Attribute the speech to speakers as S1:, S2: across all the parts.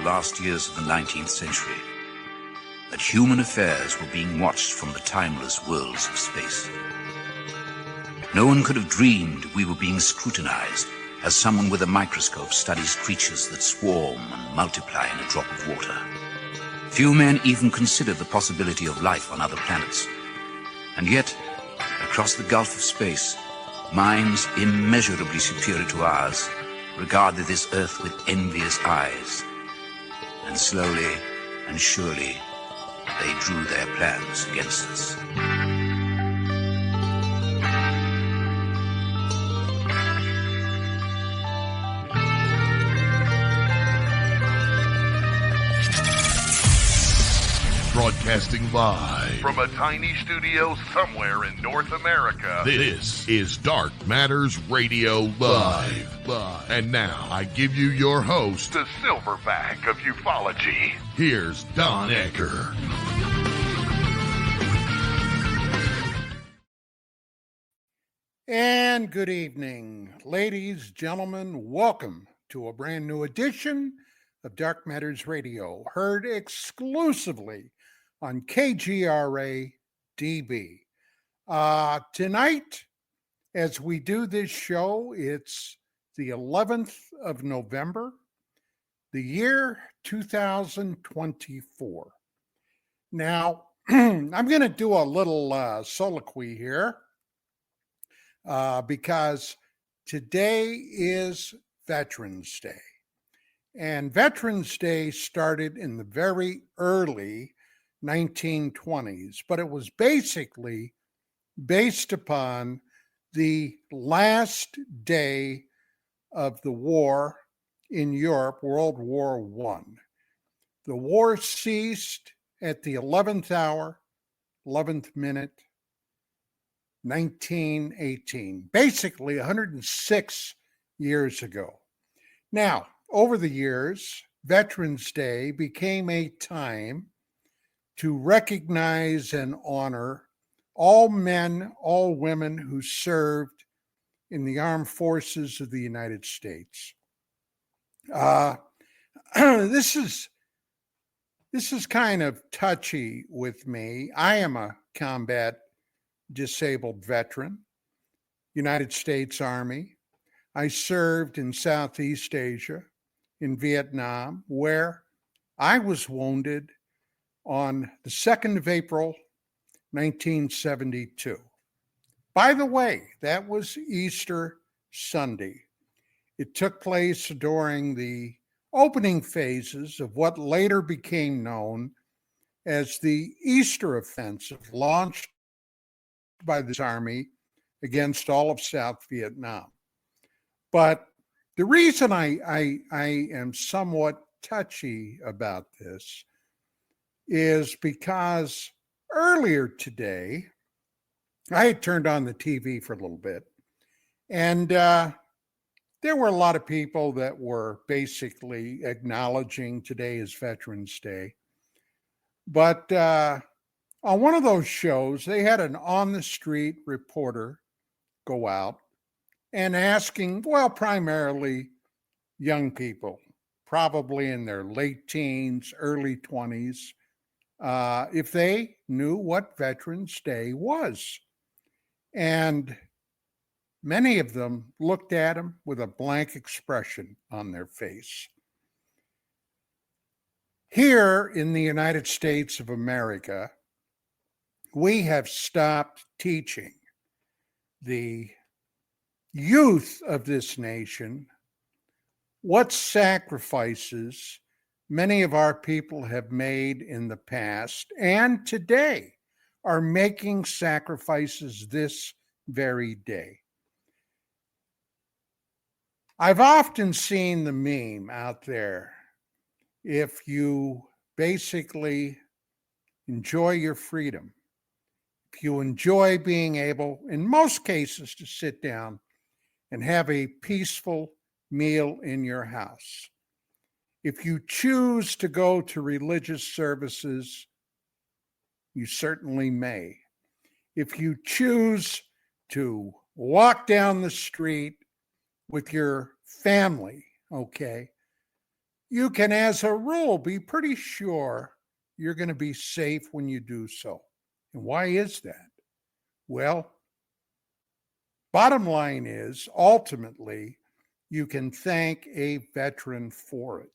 S1: last years of the 19th century, that human affairs were being watched from the timeless worlds of space. No one could have dreamed we were being scrutinized as someone with a microscope studies creatures that swarm and multiply in a drop of water. Few men even considered the possibility of life on other planets. And yet, across the gulf of space, minds immeasurably superior to ours regarded this Earth with envious eyes. And slowly and surely, they drew their plans against us.
S2: Broadcasting live
S3: from a tiny studio somewhere in North America.
S2: This is Dark Matters Radio Live. And now I give you your host,
S3: the silverback of ufology.
S2: Here's Don Ecker.
S4: And good evening, ladies, gentlemen. Welcome to a brand new edition of Dark Matters Radio, heard exclusively on KGRA DB. Tonight, as we do this show, it's the 11th of November, the year 2024. Now, I'm going to do a little soliloquy here because today is Veterans Day. And Veterans Day started in the very early 1920s, but it was basically based upon the last day of the war in Europe, World War I. The war ceased at the 11th hour, 11th minute, 1918, basically 106 years ago. Now, over the years, Veterans Day became a time to recognize and honor all men, all women who served in the armed forces of the United States. This is kind of touchy with me. I am a combat disabled veteran, United States Army. I served in Southeast Asia, in Vietnam, where I was wounded on the 2nd of April, 1972. By the way, that was Easter Sunday. It took place during the opening phases of what later became known as the Easter Offensive, launched by this army against all of South Vietnam. But the reason I am somewhat touchy about this is because earlier today, I had turned on the TV for a little bit, and there were a lot of people that were basically acknowledging today as Veterans Day. But on one of those shows, they had an on-the-street reporter go out and asking, well, primarily young people, probably in their late teens, early 20s, if they knew what Veterans Day was. And many of them looked at him with a blank expression on their face. Here in the United States of America, we have stopped teaching the youth of this nation what sacrifices many of our people have made in the past and today are making sacrifices this very day. I've often seen the meme out there. If you basically enjoy your freedom, if you enjoy being able, in most cases, to sit down and have a peaceful meal in your house, if you choose to go to religious services, you certainly may. If you choose to walk down the street with your family, okay, you can, as a rule, be pretty sure you're going to be safe when you do so. And why is that? Well, bottom line is ultimately you can thank a veteran for it.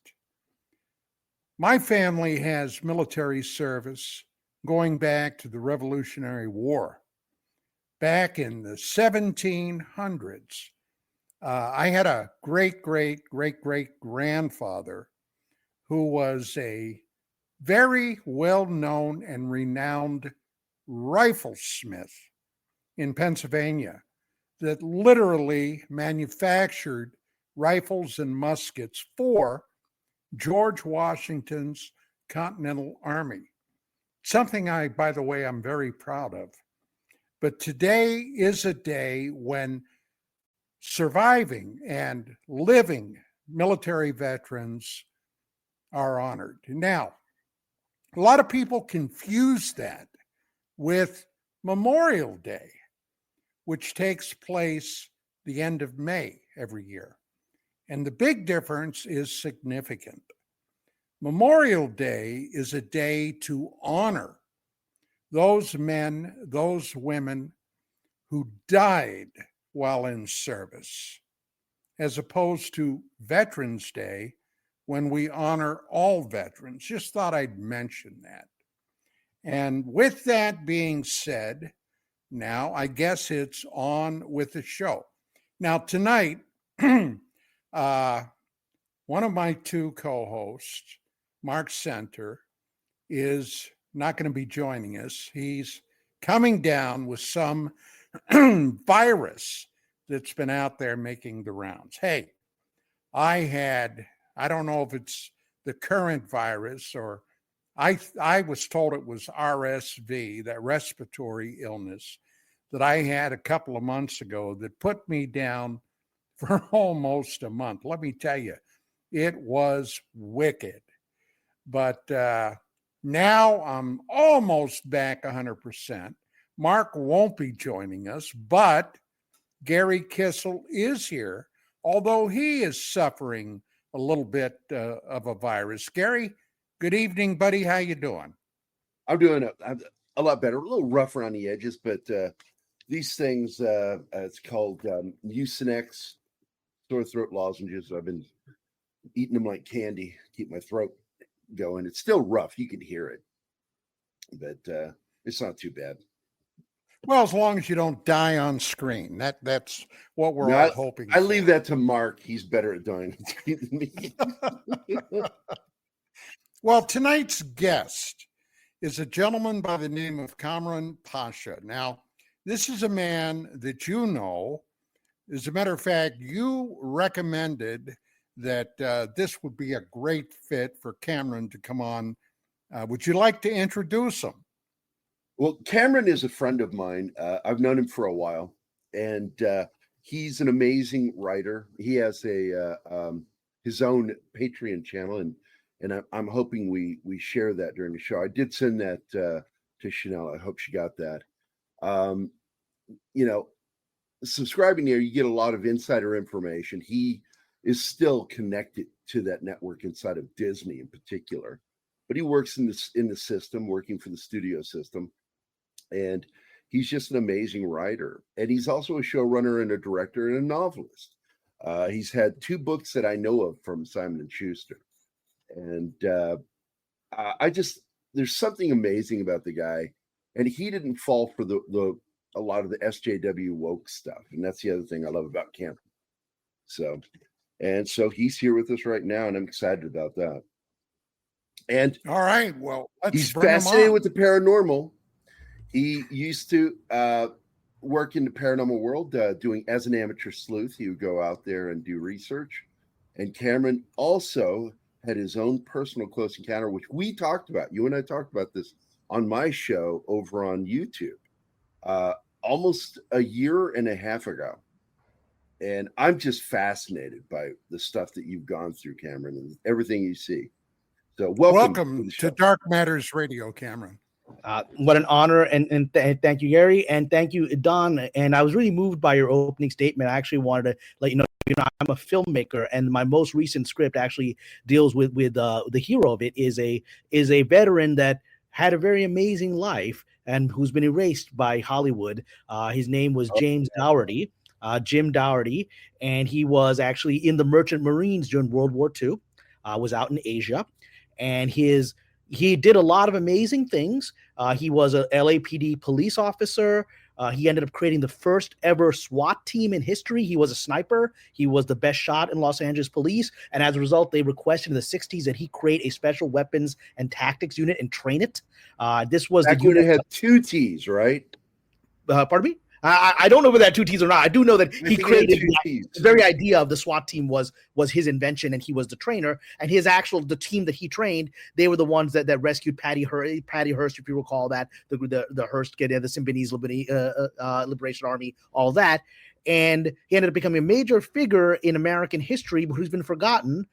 S4: My family has military service going back to the Revolutionary War. Back in the 1700s, I had a great grandfather who was a very well known and renowned riflesmith in Pennsylvania that literally manufactured rifles and muskets for George Washington's Continental Army. Something by the way, I'm very proud of. But today is a day when surviving and living military veterans are honored. Now, a lot of people confuse that with Memorial Day, which takes place the end of May every year. And the big difference is significant. Memorial Day is a day to honor those men, those women who died while in service, as opposed to Veterans Day, when we honor all veterans. Just thought I'd mention that. And with that being said, now I guess it's on with the show. Now tonight, one of my two co-hosts, Mark Center, is not going to be joining us. He's coming down with some virus that's been out there making the rounds. Hey, I don't know if it's the current virus, or I was told it was RSV, that respiratory illness that I had a couple of months ago that put me down for almost a month. Let me tell you, it was wicked. But now I'm almost back 100%. Mark won't be joining us, but Gary Kissel is here, although he is suffering a little bit of a virus. Gary, good evening, buddy. How you doing?
S5: I'm doing a lot better. A little rough around the edges, but these things, it's called Mucinex sore throat lozenges. I've been eating them like candy, keep my throat going. It's still rough. You can hear it, but it's not too bad.
S4: Well, as long as you don't die on screen, that's what we're all hoping.
S5: I leave that to Mark. He's better at dying than me.
S4: Well, tonight's guest is a gentleman by the name of Kamran Pasha. Now, this is a man that you know. As a matter of fact, you recommended that this would be a great fit for Kamran to come on. Would you like to introduce him?
S5: Well, Kamran is a friend of mine. I've known him for a while, and he's an amazing writer. He has his own Patreon channel, and I'm hoping we share that during the show. I did send that to Chanel. I hope she got that. Subscribing there, you get a lot of insider information. He is still connected to that network inside of Disney in particular, but he works in the system, working for the studio system. And he's just an amazing writer. And he's also a showrunner and a director and a novelist. He's had 2 books that I know of from Simon & Schuster. And there's something amazing about the guy. And he didn't fall for a lot of the SJW woke stuff. And that's the other thing I love about Kamran. So he's here with us right now, and I'm excited about that. And
S4: all right, well,
S5: he's fascinated with the paranormal. He used to work in the paranormal world, doing as an amateur sleuth. He would go out there and do research. And Kamran also had his own personal close encounter, which we talked about. You and I talked about this on my show over on YouTube almost a year and a half ago. And I'm just fascinated by the stuff that you've gone through, Kamran, and everything you see. So welcome
S4: to Dark Matters Radio, Kamran.
S6: What an honor, and thank you, Gary, and thank you, Don. And I was really moved by your opening statement. I actually wanted to let you know, I'm a filmmaker, and my most recent script actually deals with the hero of it is a veteran that had a very amazing life and who's been erased by Hollywood. His name was James Dougherty, Jim Dougherty, and he was actually in the Merchant Marines during World War II. Was out in Asia, and he did a lot of amazing things. He was a LAPD police officer. He ended up creating the first ever SWAT team in history. He was a sniper. He was the best shot in Los Angeles police. And as a result, they requested in the 60s that he create a special weapons and tactics unit and train it. This was
S5: Back
S6: the
S5: when
S6: unit.
S5: it had 2 T's, right?
S6: Pardon me? I don't know whether that 2 T's or not. I do know that he created the very idea of the SWAT team was his invention, and he was the trainer. And the team that he trained, they were the ones that rescued Patty Hearst, if you recall that, the Hearst kid, the Symbionese Liberation Army, all that. And he ended up becoming a major figure in American history, but who's been forgotten.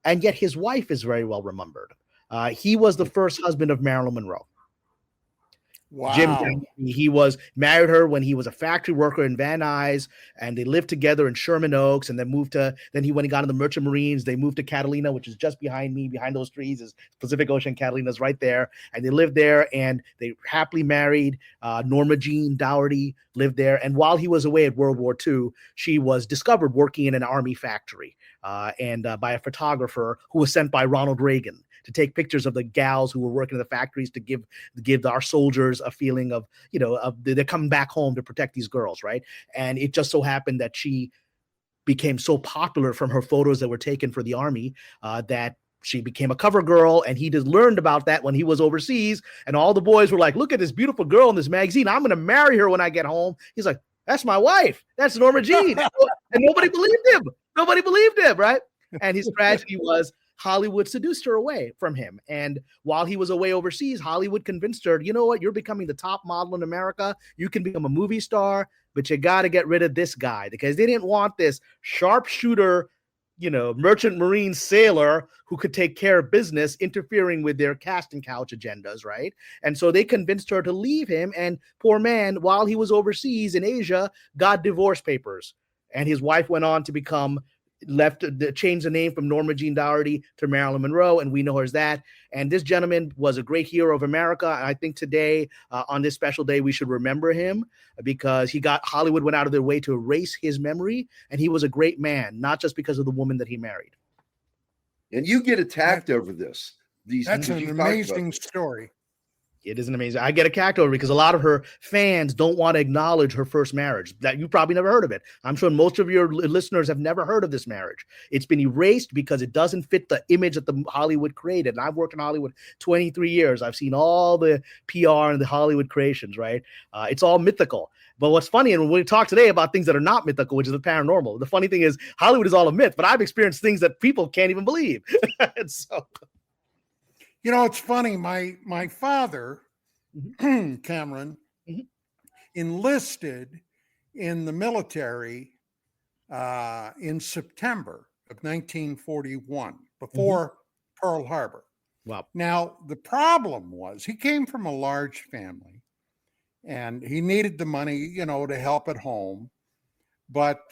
S6: And yet his wife is very well remembered. He was the first husband of Marilyn Monroe.
S4: Wow.
S6: Jim, he married her when he was a factory worker in Van Nuys, and they lived together in Sherman Oaks, and then when he got in the Merchant Marines, they moved to Catalina, which is just behind me. Behind those trees is Pacific Ocean. Catalina's right there, and they lived there, and they happily married. Norma Jean Dougherty lived there, and while he was away at World War II, she was discovered working in an army factory, and by a photographer who was sent by Ronald Reagan to take pictures of the gals who were working in the factories to give our soldiers a feeling of, they're coming back home to protect these girls, right? And it just so happened that she became so popular from her photos that were taken for the army that she became a cover girl, and he just learned about that when he was overseas, and all the boys were like, look at this beautiful girl in this magazine. I'm going to marry her when I get home. He's like, that's my wife. That's Norma Jean. And nobody believed him. Nobody believed him, right? And his tragedy was Hollywood seduced her away from him. And while he was away overseas, Hollywood convinced her, you know what, you're becoming the top model in America. You can become a movie star, but you got to get rid of this guy, because they didn't want this sharpshooter, Merchant Marine sailor who could take care of business interfering with their casting couch agendas, right? And so they convinced her to leave him. And poor man, while he was overseas in Asia, got divorce papers. And his wife went on to change the name from Norma Jean Dougherty to Marilyn Monroe, and we know her as that. And this gentleman was a great hero of America. And I think today, on this special day, we should remember him, because Hollywood went out of their way to erase his memory, and he was a great man, not just because of the woman that he married.
S5: And you get attacked over this.
S4: That's an amazing story.
S6: It is an amazing. I get attacked over because a lot of her fans don't want to acknowledge her first marriage. That you probably never heard of it. I'm sure most of your listeners have never heard of this marriage. It's been erased because it doesn't fit the image that the Hollywood created. And I've worked in Hollywood 23 years. I've seen all the PR and the Hollywood creations, right? It's all mythical. But what's funny, and when we talk today about things that are not mythical, which is the paranormal, the funny thing is Hollywood is all a myth, but I've experienced things that people can't even believe. And so,
S4: it's funny. My father, Kamran, enlisted in the military in September of 1941, before Pearl Harbor.
S6: Wow.
S4: Now, the problem was he came from a large family, and he needed the money, to help at home. But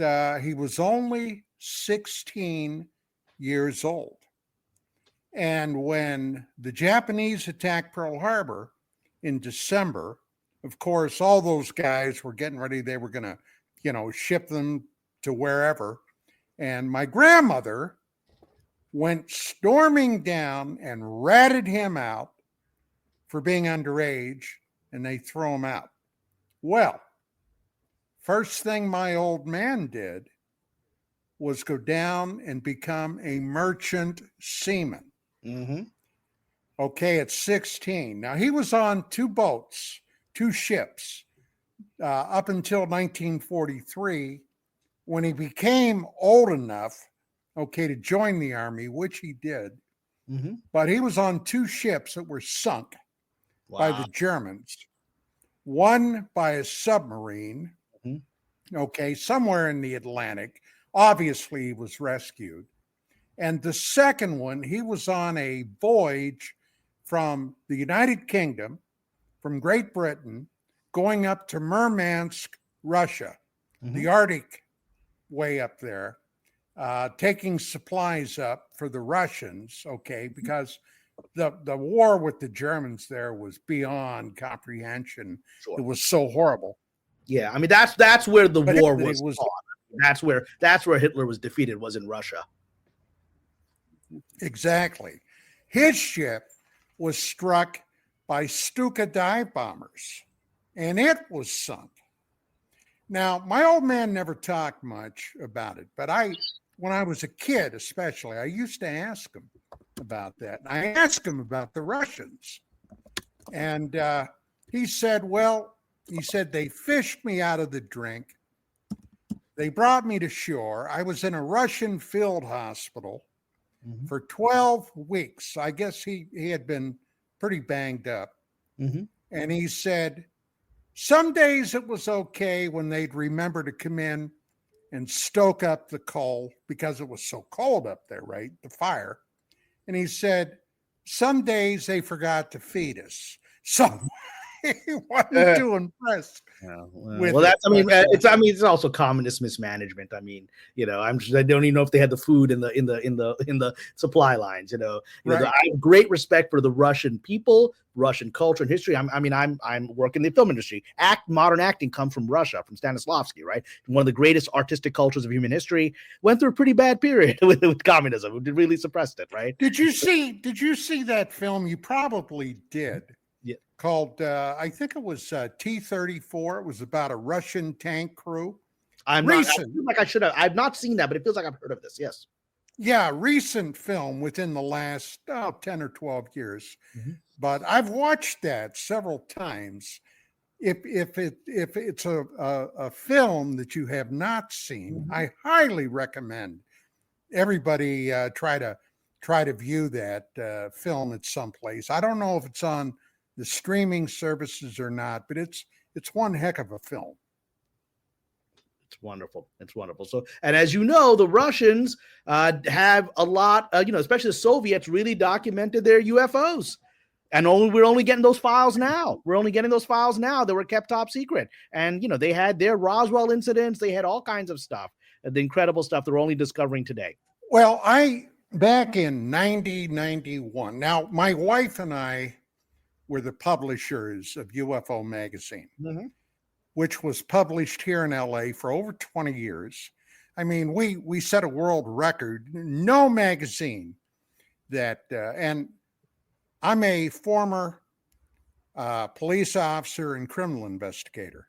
S4: he was only 16 years old. And when the Japanese attacked Pearl Harbor in December, of course, all those guys were getting ready. They were going to, ship them to wherever. And my grandmother went storming down and ratted him out for being underage, and they threw him out. Well, first thing my old man did was go down and become a merchant seaman. Okay, at 16. Now, he was on 2 boats, 2 ships, up until 1943, when he became old enough, to join the army, which he did. But he was on 2 ships that were sunk by the Germans. One by a submarine, somewhere in the Atlantic. Obviously, he was rescued. And the second one, he was on a voyage from the United Kingdom from Great Britain going up to Murmansk, Russia,
S6: Mhm.
S4: the Arctic way up there, taking supplies up for the Russians, okay, because the war with the Germans there was beyond comprehension.
S6: Sure.
S4: It was so horrible.
S6: Yeah, I mean that's where the
S4: But
S6: war
S4: it
S6: was
S4: was-
S6: fought. That's where Hitler was defeated, was in Russia.
S4: Exactly. His ship was struck by Stuka dive bombers, and it was sunk. Now, my old man never talked much about it, but when I was a kid especially, I used to ask him about that. And I asked him about the Russians. And he said, they fished me out of the drink. They brought me to shore. I was in a Russian field hospital
S6: Mhm.
S4: for 12 weeks. I guess he had been pretty banged up.
S6: Mhm.
S4: And he said, some days it was okay when they'd remember to come in and stoke up the coal because it was so cold up there, right? The fire. And he said, some days they forgot to feed us. So he wasn't too impressed.
S6: Well, that's. I mean, it's also communist mismanagement. I mean, I don't even know if they had the food in the supply lines.
S4: Right.
S6: I have great respect for the Russian people, Russian culture and history. I'm working in the film industry. Modern acting comes from Russia, from Stanislavski, right? One of the greatest artistic cultures of human history. Went through a pretty bad period with communism. It really suppressed it, right?
S4: Did you see that film? You probably did.
S6: Yeah.
S4: Called I think it was T-34. It was about a Russian tank crew.
S6: I feel like I should have. I've not seen that, but it feels like I've heard of this. Yes.
S4: Yeah, recent film within the last 10 or 12 years.
S6: Mm-hmm.
S4: But I've watched that several times. If it's a film that you have not seen,
S6: Mm-hmm.
S4: I highly recommend everybody try to view that film at some place. I don't know if it's on the streaming services or not, but it's one heck of a film.
S6: It's wonderful. It's wonderful. So, and as you know, the Russians have a lot, especially the Soviets really documented their UFOs. And we're only getting those files now. That were kept top secret. And, they had their Roswell incidents. They had all kinds of stuff, the incredible stuff they're only discovering today.
S4: Well, back in 91, now my wife and I were the publishers of UFO Magazine,
S6: Mm-hmm.
S4: which was published here in LA for over 20 years. I mean, we set a world record. No magazine that, and I'm a former police officer and criminal investigator.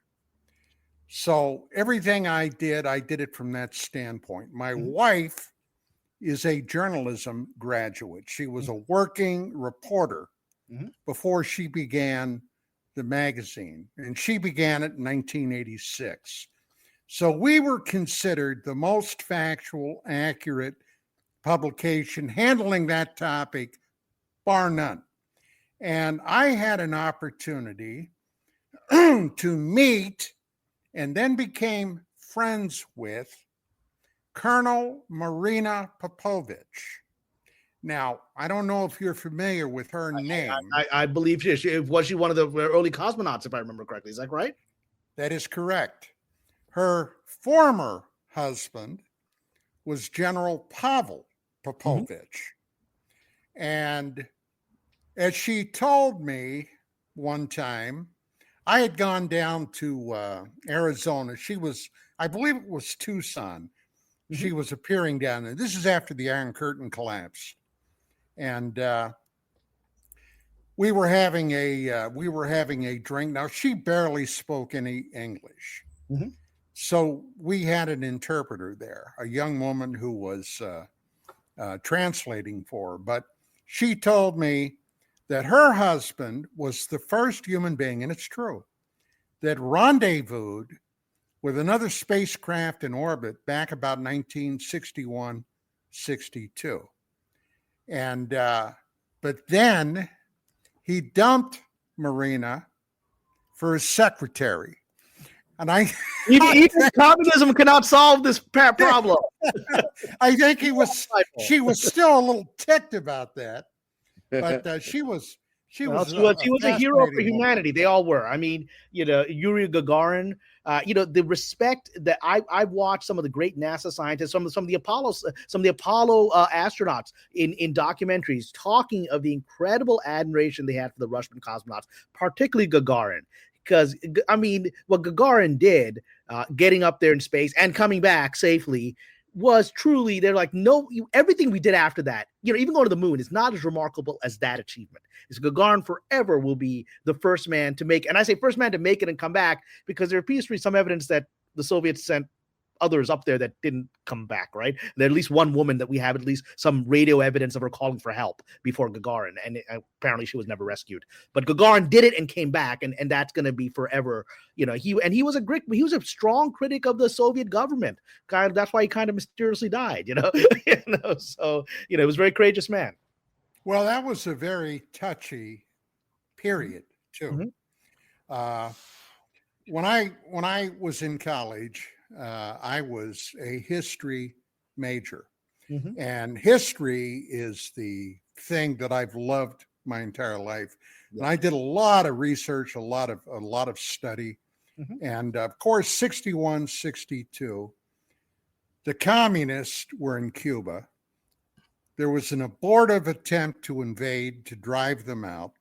S4: So everything I did it from that standpoint. My
S6: Mm-hmm.
S4: wife is a journalism graduate. She was a working reporter
S6: Mm-hmm.
S4: before she began the magazine, and she began it in 1986. So we were considered the most factual, accurate publication handling that topic, bar none. And I had an opportunity to meet and then became friends with Colonel Marina Popovich. Now, I don't know if you're familiar with her name.
S6: I believe she was one of the early cosmonauts, if I remember correctly. Is that right?
S4: That is correct. Her former husband was General Pavel Popovich. Mm-hmm. And as she told me one time, I had gone down to Arizona. I believe it was Tucson. Mm-hmm. She was appearing down there. This is after the Iron Curtain collapse. And we were having a drink. Now, she barely spoke any English.
S6: Mm-hmm.
S4: So we had an interpreter there, a young woman who was translating for her. But she told me that her husband was the first human being, and it's true, that rendezvoused with another spacecraft in orbit back about 1961, 62. And, but then he dumped Marina for his secretary. And
S6: even communism cannot solve this problem.
S4: I think she was still a little ticked about that, but she was She
S6: Well,
S4: was
S6: he was a hero for
S4: fascinating woman.
S6: humanity. They all were. I mean, Yuri Gagarin. The respect that I've watched some of the great NASA scientists, some of the Apollo astronauts in documentaries talking of the incredible admiration they had for the Russian cosmonauts, particularly Gagarin. Because I mean, what Gagarin did, getting up there in space and coming back safely, was truly, they're like, no, everything we did after that, even going to the moon is not as remarkable as that achievement. It's Gagarin forever will be the first man to make, and I say first man to make it and come back, because there appears to be some evidence that the Soviets sent others up there that didn't come back, right? There at least one woman that we have at least some radio evidence of her calling for help before Gagarin, and apparently she was never rescued. But Gagarin did it and came back, and that's going to be forever. He was a strong critic of the Soviet government. That's why he kind of mysteriously died. So it was a very courageous man.
S4: Well, that was a very touchy period too.
S6: Mm-hmm.
S4: When I was in college, I was a history major, and history is the thing that I've loved my entire life. Yeah. And I did a lot of research, a lot of study, and of course, 61, 62, the communists were in Cuba. There was an abortive attempt to invade, to drive them out.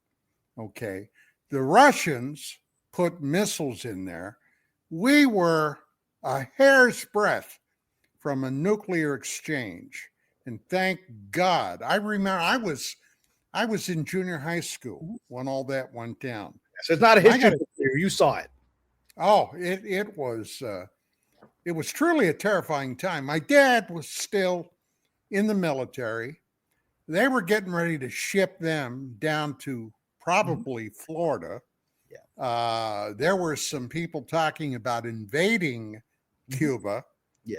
S4: Okay, the Russians put missiles in there. We were a hair's breadth from a nuclear exchange. And thank God, I remember I was in junior high school when all that went down.
S6: So it's not a history. You saw it.
S4: Oh, it was truly a terrifying time. My dad was still in the military. They were getting ready to ship them down to probably Florida. Yeah. There were some people talking about invading Cuba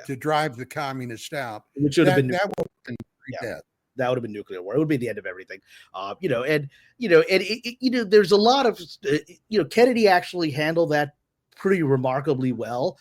S4: to drive the communists out.
S6: Which would have been
S4: that would have been dead.
S6: That would have been nuclear war. It would be the end of everything. There's a lot of, Kennedy actually handled that pretty remarkably well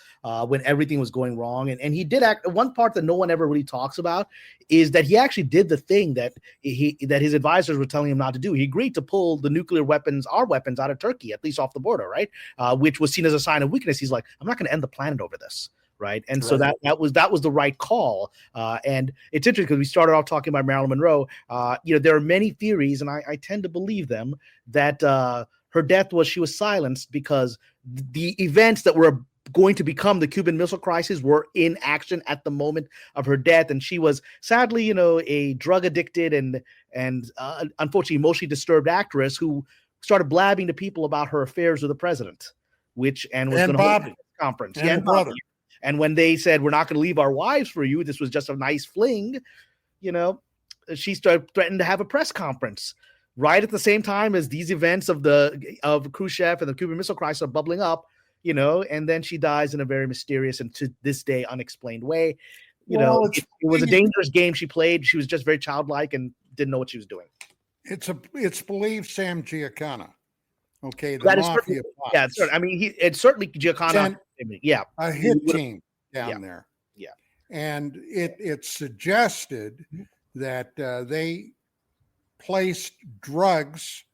S6: when everything was going wrong. And he did act. One part that no one ever really talks about is that he actually did the thing that his advisors were telling him not to do. He agreed to pull the nuclear weapons, our weapons, out of Turkey, at least off the border, right? Which was seen as a sign of weakness. He's like, I'm not going to end the planet over this. Right. And so that was the right call. And it's interesting because we started off talking about Marilyn Monroe. There are many theories, and I tend to believe them, that her death she was silenced because the events that were going to become the Cuban Missile Crisis were in action at the moment of her death. And she was sadly, a drug addicted and unfortunately emotionally disturbed actress who started blabbing to people about her affairs with the president, and was going to hold a conference.
S4: And brother.
S6: And when they said, we're not going to leave our wives for you, this was just a nice fling, she started threatening to have a press conference right at the same time as these events of Khrushchev and the Cuban Missile Crisis are bubbling up, and then she dies in a very mysterious and to this day unexplained way. It was a dangerous game she played. She was just very childlike and didn't know what she was doing.
S4: It's believed Sam Giancana. Okay,
S6: that is certainly, I mean, it's certainly Giancana.
S4: A hit team down there.
S6: Yeah,
S4: and it suggested that they placed drugs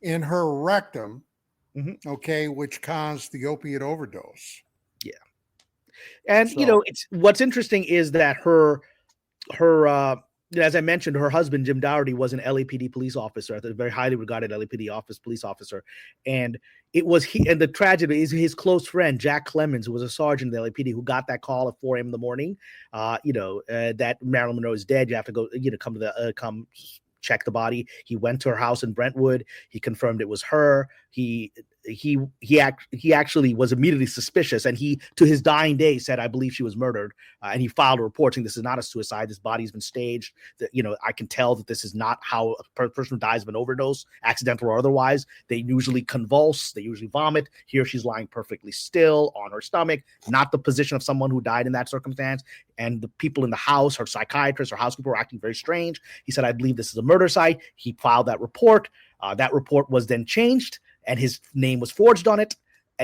S4: in her rectum, okay, which caused the opiate overdose.
S6: Yeah, and it's what's interesting is that her as I mentioned, her husband, Jim Dougherty, was an LAPD police officer, a very highly regarded LAPD police officer. And it was and the tragedy is his close friend, Jack Clemens, who was a sergeant in the LAPD, who got that call at 4 a.m. in the morning, that Marilyn Monroe is dead. You have to go, come check the body. He went to her house in Brentwood. He confirmed it was her. He actually was immediately suspicious, and he, to his dying day, said, "I believe she was murdered." And he filed a report saying, "This is not a suicide. This body's been staged. That I can tell that this is not how a person who dies of an overdose, accidental or otherwise. They usually convulse. They usually vomit. Here, she's lying perfectly still on her stomach. Not the position of someone who died in that circumstance. And the people in the house, her psychiatrist, her housekeeper, were acting very strange." He said, "I believe this is a murder site." He filed that report. That report was then changed, and his name was forged on it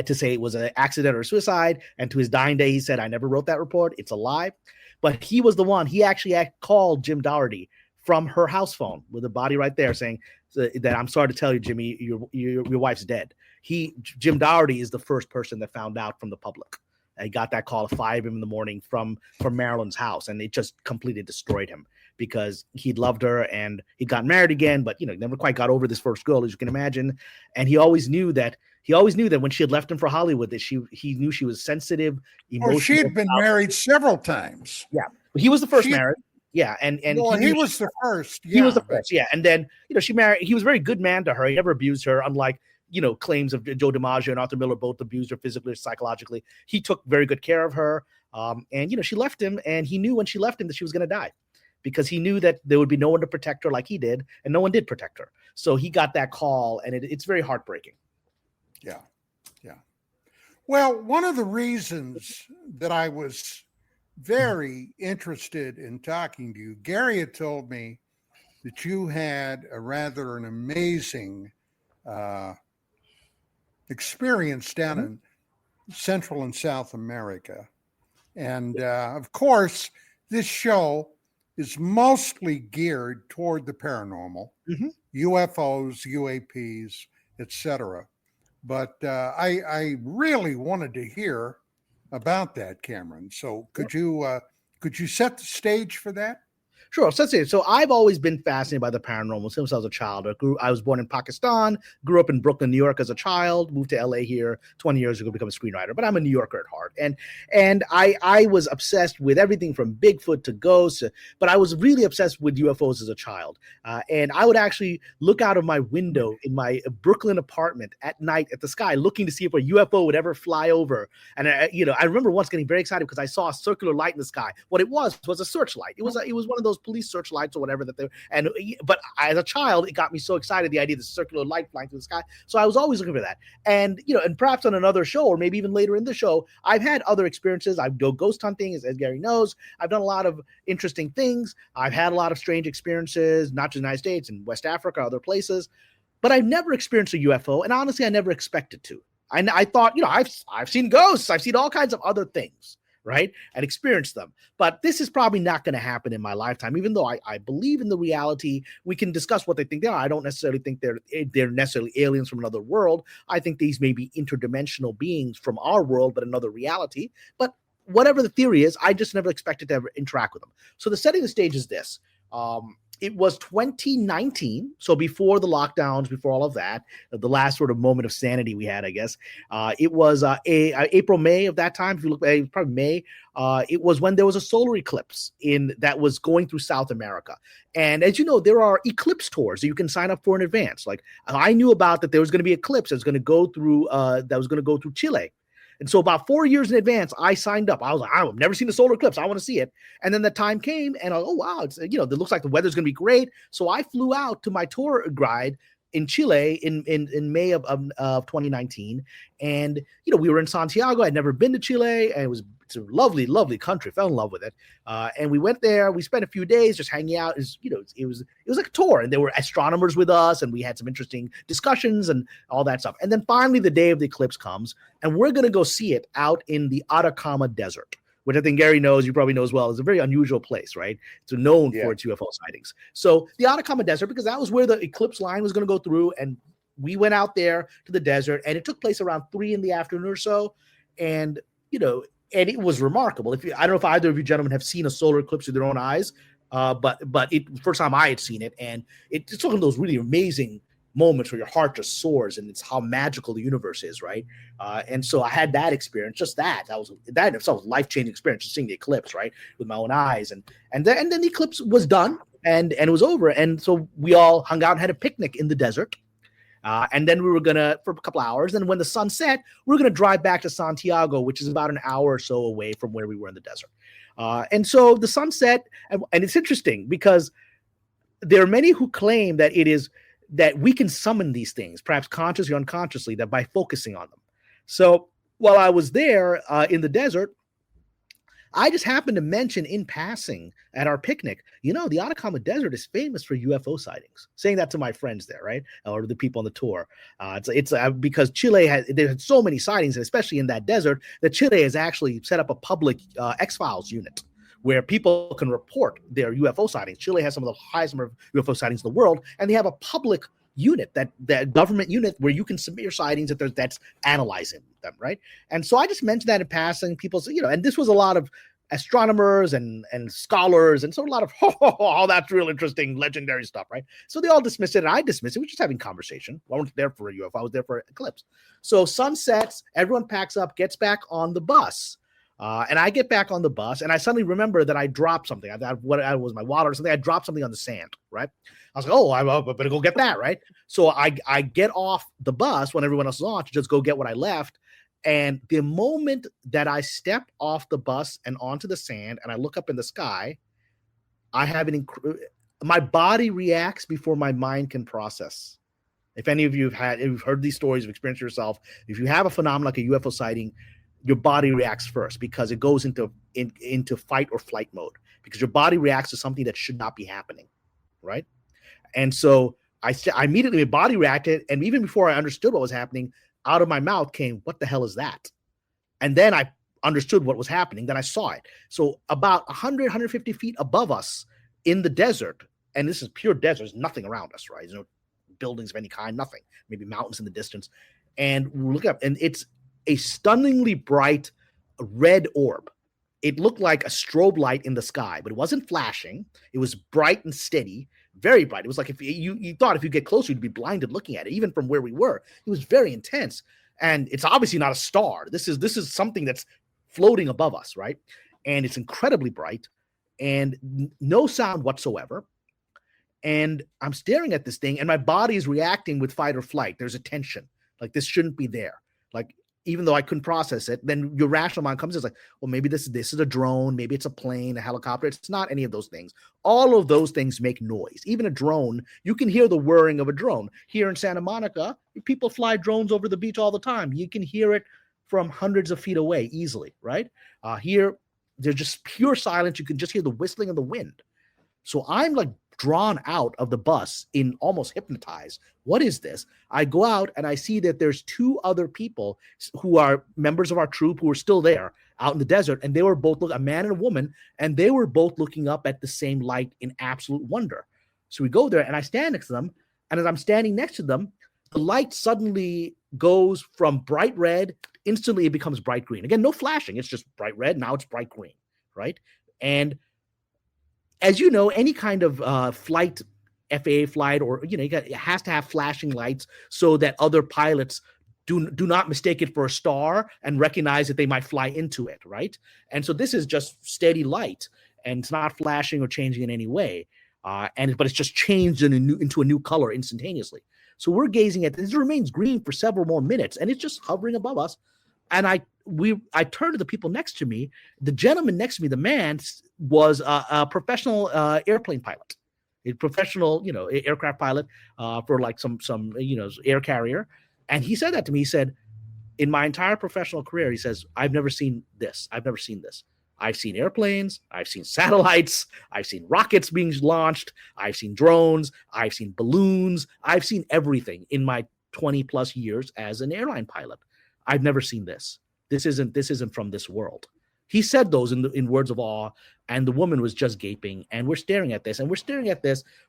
S6: to say it was an accident or suicide. And to his dying day, he said, "I never wrote that report. It's a lie." But he was the one. He actually called Jim Dougherty from her house phone with the body right there saying, that I'm sorry to tell you, Jimmy, your wife's dead. Jim Dougherty is the first person that found out from the public. He got that call at 5 a.m. in the morning from Marilyn's house, and it just completely destroyed him because he loved her and he got married again, but never quite got over this first girl, as you can imagine. And he always knew that when she had left him for Hollywood, that he knew she was sensitive, emotional.
S4: She had been married several times.
S6: Yeah, but he was the first marriage. Yeah, and
S4: he was the first. Yeah,
S6: he was the first. Yeah, and then she married. He was a very good man to her. He never abused her, unlike claims of Joe DiMaggio and Arthur Miller both abused her physically or psychologically. He took very good care of her. And she left him, and he knew when she left him that she was going to die, because he knew that there would be no one to protect her like he did, and no one did protect her. So he got that call, and it's very heartbreaking.
S4: Yeah. Well, one of the reasons that I was very interested in talking to you, Gary had told me that you had an amazing experience down in Central and South America. And of course, this show is mostly geared toward the paranormal, UFOs, UAPs, etc. But I really wanted to hear about that, Kamran. So could you set the stage for that?
S6: Sure. So I've always been fascinated by the paranormal since I was a child. I was born in Pakistan, grew up in Brooklyn, New York as a child, moved to LA here 20 years ago to become a screenwriter, but I'm a New Yorker at heart. And I was obsessed with everything from Bigfoot to ghosts, but I was really obsessed with UFOs as a child. And I would actually look out of my window in my Brooklyn apartment at night at the sky, looking to see if a UFO would ever fly over. And I remember once getting very excited because I saw a circular light in the sky. What it was a searchlight. It was one of those police searchlights or whatever but as a child, it got me so excited, the idea of the circular light flying through the sky. So I was always looking for that. And and perhaps on another show, or maybe even later in the show, I've had other experiences. I've go ghost hunting, as Gary knows. I've done a lot of interesting things. I've had a lot of strange experiences, not just in the United States, in West Africa, other places. But I've never experienced a UFO, and honestly, I never expected to. I thought, I've seen ghosts, I've seen all kinds of other things, right? And experienced them. But this is probably not going to happen in my lifetime, even though I believe in the reality. We can discuss what they think they are. I don't necessarily think they're necessarily aliens from another world. I think these may be interdimensional beings from our world, but another reality. But whatever the theory is, I just never expected to ever interact with them. So the setting the stage is this. It was 2019, so before the lockdowns, before all of that, the last sort of moment of sanity we had, I guess. It was April, May of that time. If you look, it was probably May. It was when there was a solar eclipse that was going through South America. And as you know, there are eclipse tours that you can sign up for in advance. Like I knew about that there was going to be an eclipse that was going to go through Chile. And so about 4 years in advance, I signed up. I was like, I've never seen a solar eclipse. I want to see it. And then the time came and I was, oh, wow, it looks like the weather's going to be great. So I flew out to my tour guide in Chile in May of 2019. And, we were in Santiago. I'd never been to Chile, and it's a lovely, lovely country. Fell in love with it. And we went there. We spent a few days just hanging out. It was like a tour, and there were astronomers with us, and we had some interesting discussions and all that stuff. And then finally the day of the eclipse comes, and we're going to go see it out in the Atacama Desert, which I think Gary knows, you probably know as well, is a very unusual place, right? It's known for its UFO sightings. So the Atacama Desert, because that was where the eclipse line was going to go through, and we went out there to the desert, and it took place around 3 p.m. or so. And, and it was remarkable. I don't know if either of you gentlemen have seen a solar eclipse with their own eyes, but first time I had seen it, and it's one of those really amazing moments where your heart just soars, and it's how magical the universe is, right? And so I had that experience, just that in itself was a life-changing experience, just seeing the eclipse, right, with my own eyes, and then the eclipse was done, and it was over, and so we all hung out and had a picnic in the desert. And then we were for a couple hours. And when the sun set, we were going to drive back to Santiago, which is about an hour or so away from where we were in the desert. And so the sun set, and it's interesting because there are many who claim that that we can summon these things, perhaps consciously or unconsciously, that by focusing on them. So while I was there in the desert, I just happened to mention in passing at our picnic, the Atacama Desert is famous for UFO sightings. Saying that to my friends there, right, or the people on the tour. It's because Chile there had so many sightings, and especially in that desert, that Chile has actually set up a public X-Files unit where people can report their UFO sightings. Chile has some of the highest number of UFO sightings in the world, and they have a public unit, that government unit where you can submit your sightings that's analyzing them, right? And so I just mentioned that in passing. People say, and this was a lot of astronomers and scholars, and so a lot of that's real interesting, legendary stuff, right? So they all dismissed it, and I dismissed it. We're just having conversation. I wasn't there for a UFO. I was there for an eclipse. So sun sets, everyone packs up, gets back on the bus. And I get back on the bus, and I suddenly remember that I dropped something. I was my wallet or something. I dropped something on the sand, right? I was like, oh, I better go get that, right? So I get off the bus when everyone else is on to just go get what I left. And the moment that I step off the bus and onto the sand and I look up in the sky, I have my body reacts before my mind can process. If any of you if you've heard these stories, you've experienced yourself, if you have a phenomenon like a UFO sighting, your body reacts first because it goes into fight or flight mode, because your body reacts to something that should not be happening, right? And so I immediately, my body reacted, and even before I understood what was happening, out of my mouth came, "What the hell is that?" And then I understood what was happening. Then I saw it. So about 100, 150 feet above us in the desert, and this is pure desert, there's nothing around us, right? There's no buildings of any kind, nothing, maybe mountains in the distance. And we look up, and it's a stunningly bright red orb. It looked like a strobe light in the sky, but it wasn't flashing. It was bright and steady, very bright. It was like if you thought if you get closer, you'd be blinded looking at it, even from where we were. It was very intense. And it's obviously not a star. This is something that's floating above us, right? And it's incredibly bright and no sound whatsoever. And I'm staring at this thing, and my body is reacting with fight or flight. There's a tension. Like, this shouldn't be there. Like, even though I couldn't process it, then your rational mind comes in, it's like, well, maybe this is a drone, maybe it's a plane, a helicopter. It's not any of those things. All of those things make noise. Even a drone, you can hear the whirring of a drone. Here in Santa Monica, people fly drones over the beach all the time. You can hear it from hundreds of feet away easily, right? Here, there's just pure silence. You can just hear the whistling of the wind. So I'm like drawn out of the bus in almost hypnotized. What is this? I go out and I see that there's two other people who are members of our troop who are still there out in the desert. And they were both, a man and a woman, and they were both looking up at the same light in absolute wonder. So we go there and I stand next to them. And as I'm standing next to them, the light suddenly goes from bright red, instantly it becomes bright green. Again, no flashing. It's just bright red. Now it's bright green, right? And as you know, any kind of flight, FAA flight, or it has to have flashing lights so that other pilots do not mistake it for a star and recognize that they might fly into it, right? And so this is just steady light, and it's not flashing or changing in any way, but it's just changed into a new color instantaneously. So we're gazing at this. It remains green for several more minutes, and it's just hovering above us. And I turned to the people next to me. The gentleman next to me, the man, was a professional airplane pilot, a professional, aircraft pilot for like some air carrier. And he said that to me. He said, in my entire professional career, he says, I've never seen this. I've never seen this. I've seen airplanes. I've seen satellites. I've seen rockets being launched. I've seen drones. I've seen balloons. I've seen everything in my 20 plus years as an airline pilot. I've never seen this. This isn't from this world. He said those in words of awe, and the woman was just gaping, and we're staring at this,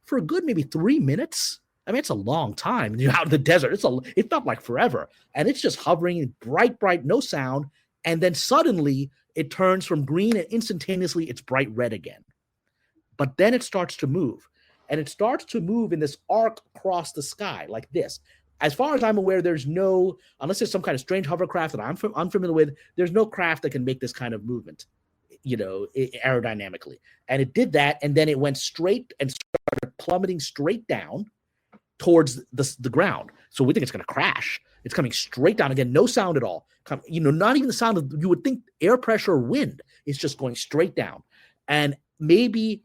S6: for a good maybe 3 minutes. I mean, it's a long time. You're out in the desert. It felt like forever. And it's just hovering, bright, no sound. And then suddenly it turns from green, and instantaneously it's bright red again. But then it starts to move. And it starts to move in this arc across the sky like this. As far as I'm aware, there's no, unless there's some kind of strange hovercraft that I'm unfamiliar with, there's no craft that can make this kind of movement, aerodynamically. And it did that, and then it went straight and started plummeting straight down towards the ground. So we think it's going to crash. It's coming straight down again, no sound at all. Not even the sound of, you would think, air pressure or wind. It's just going straight down. And maybe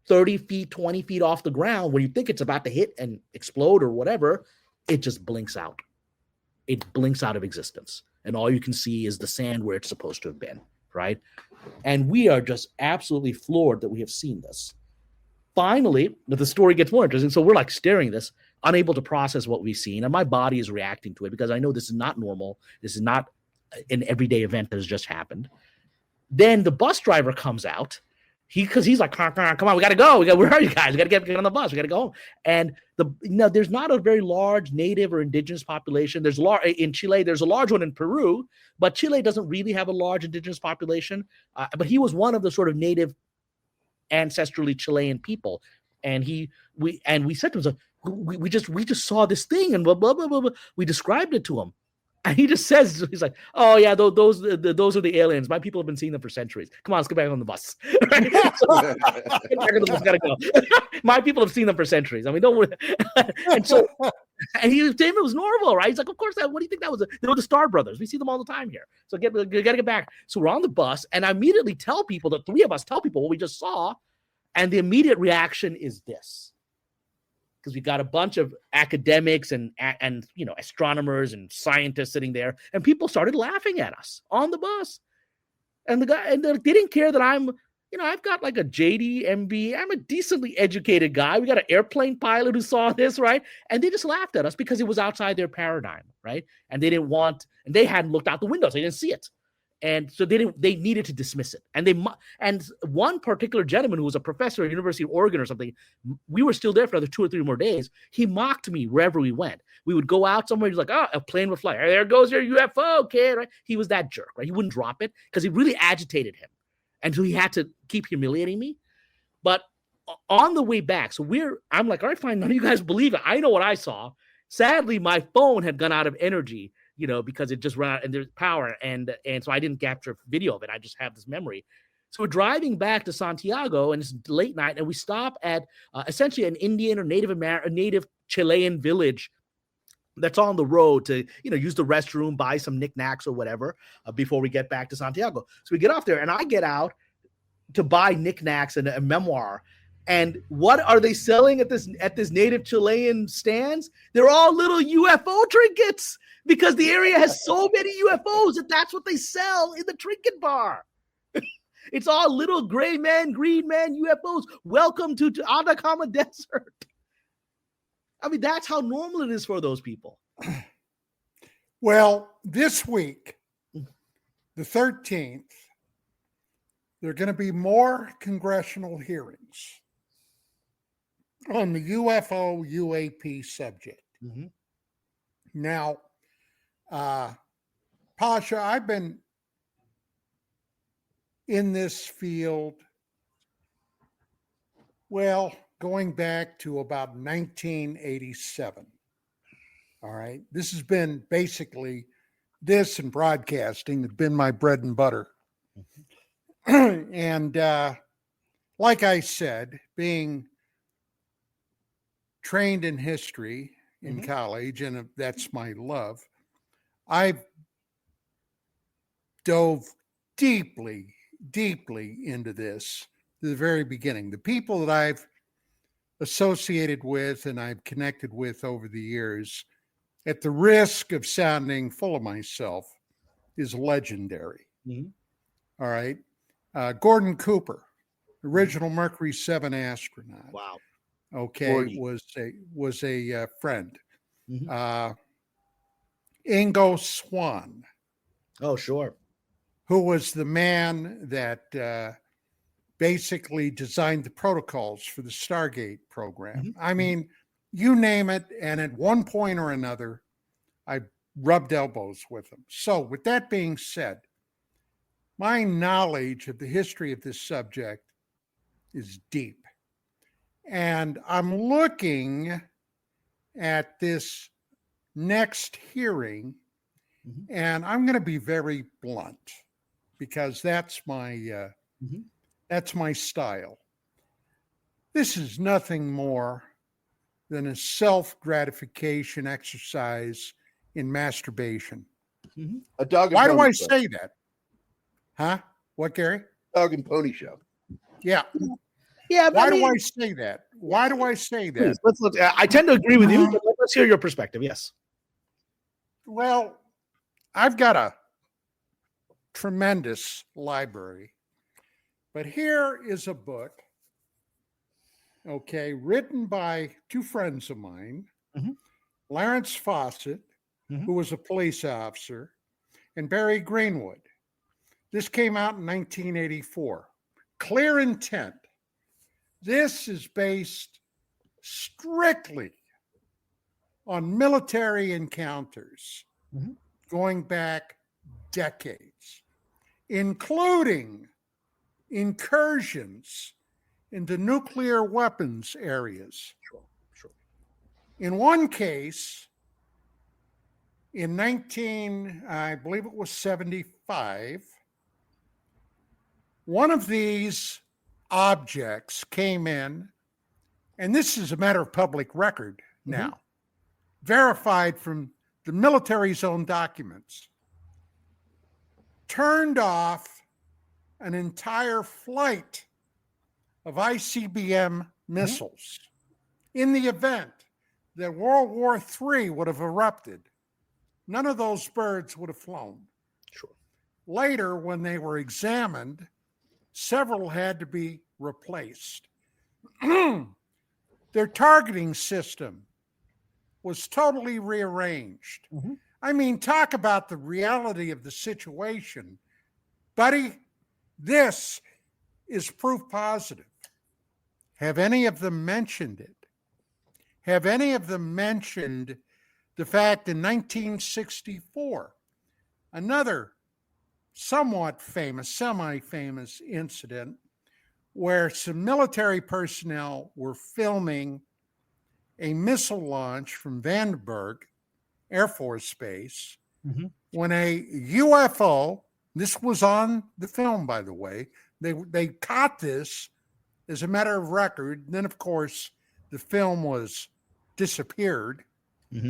S6: 30 feet, 20 feet off the ground, where you think it's about to hit and explode or whatever, it just blinks out. It blinks out of existence. And all you can see is the sand where it's supposed to have been, right? And we are just absolutely floored that we have seen this. Finally, the story gets more interesting. So we're like staring at this, unable to process what we've seen. And my body is reacting to it because I know this is not normal. This is not an everyday event that has just happened. Then the bus driver comes out. because he's like, come on, we gotta go. Where are you guys? We gotta get on the bus. We gotta go home. And there's not a very large native or indigenous population. There's in Chile. There's a large one in Peru, but Chile doesn't really have a large indigenous population. But he was one of the sort of native, ancestrally Chilean people, and we said to him, we just saw this thing, and blah blah blah blah blah. We described it to him. And he just says, he's like, oh, yeah, those are the aliens. My people have been seeing them for centuries. Come on, let's get back on the bus. Right? Get back on the bus, gotta go. My people have seen them for centuries. I mean, don't worry. And so, and to him, it was normal, right? He's like, of course, what do you think that was? They were the Star Brothers. We see them all the time here. So gotta get back. So we're on the bus, and I immediately tell people, the three of us tell people what we just saw, and the immediate reaction is this. Because we got a bunch of academics and astronomers and scientists sitting there, and people started laughing at us on the bus. And they didn't care that I've got like a JD MB. I'm a decently educated guy. We got an airplane pilot who saw this, right? And they just laughed at us because it was outside their paradigm, right? And they hadn't looked out the windows. They didn't see it. And so they needed to dismiss it. And one particular gentleman who was a professor at University of Oregon or something, we were still there for another 2 or 3 more days. He mocked me wherever we went. We would go out somewhere. He's like, oh, a plane would fly. There goes your UFO, kid. Right? He was that jerk, right? He wouldn't drop it because it really agitated him. And so he had to keep humiliating me. But on the way back, I'm like, all right, fine. None of you guys believe it. I know what I saw. Sadly, my phone had gone out of energy, because it just ran out and there's power. And so I didn't capture video of it. I just have this memory. So we're driving back to Santiago, and it's late night, and we stop at essentially an Indian or native Chilean village that's on the road to, use the restroom, buy some knickknacks or whatever before we get back to Santiago. So we get off there, and I get out to buy knickknacks and a memoir. And what are they selling at this native Chilean stands? They're all little UFO trinkets because the area has so many UFOs that's what they sell in the trinket bar. It's all little gray man, green man UFOs. Welcome to Atacama Desert. I mean, that's how normal it is for those people.
S4: Well, this week, the 13th, there are going to be more congressional hearings on the UFO UAP subject.
S6: Mm-hmm.
S4: Now, Pasha, I've been in this field, going back to about 1987. All right. This has been basically, this and broadcasting have been my bread and butter. Mm-hmm. And like I said, being trained in history in mm-hmm. college, and that's my love, I've dove deeply into this at the very beginning. The people that I've associated with and I've connected with over the years, at the risk of sounding full of myself, is legendary. Mm-hmm. All right. Gordon Cooper, original Mercury 7 astronaut.
S6: Wow.
S4: Okay.
S6: 40.
S4: Was a friend.
S6: Mm-hmm.
S4: Ingo Swann.
S6: Oh, sure.
S4: Who was the man that basically designed the protocols for the Stargate program. Mm-hmm. I mean, you name it, and at one point or another, I rubbed elbows with him. So with that being said, my knowledge of the history of this subject is deep. And I'm looking at this next hearing, mm-hmm. and I'm going to be very blunt because that's my that's my style. This is nothing more than a self-gratification exercise in masturbation.
S5: Mm-hmm. A dog.
S4: Why do I say that? Huh? What, Gary?
S5: Dog and pony show.
S4: Yeah.
S6: Yeah.
S4: Why do I say that? Why do I say that?
S6: Please, let's look. I tend to agree with you, but let's hear your perspective. Yes.
S4: Well, I've got a tremendous library, but here is a book, okay, written by two friends of mine, mm-hmm. Lawrence Fawcett, mm-hmm. who was a police officer, and Barry Greenwood. This came out in 1984. clear intent. This is based strictly on military encounters going back decades, including incursions into nuclear weapons areas.
S6: Sure.
S4: In one case, in I believe it was 75, one of these objects came in, and this is a matter of public record now, verified from the military's own documents, turned off an entire flight of ICBM missiles in the event that World War III would have erupted. None of those birds would have flown.
S6: Sure.
S4: Later, when they were examined, several had to be replaced. Their targeting system was totally rearranged. I mean, talk about the reality of the situation. Buddy, this is proof positive. Have any of them mentioned it? Have any of them mentioned the fact in 1964, another somewhat famous, semi-famous incident where some military personnel were filming a missile launch from Vandenberg Air Force Base when a UFO, this was on the film, by the way, they caught this as a matter of record. Then, of course, the film was disappeared.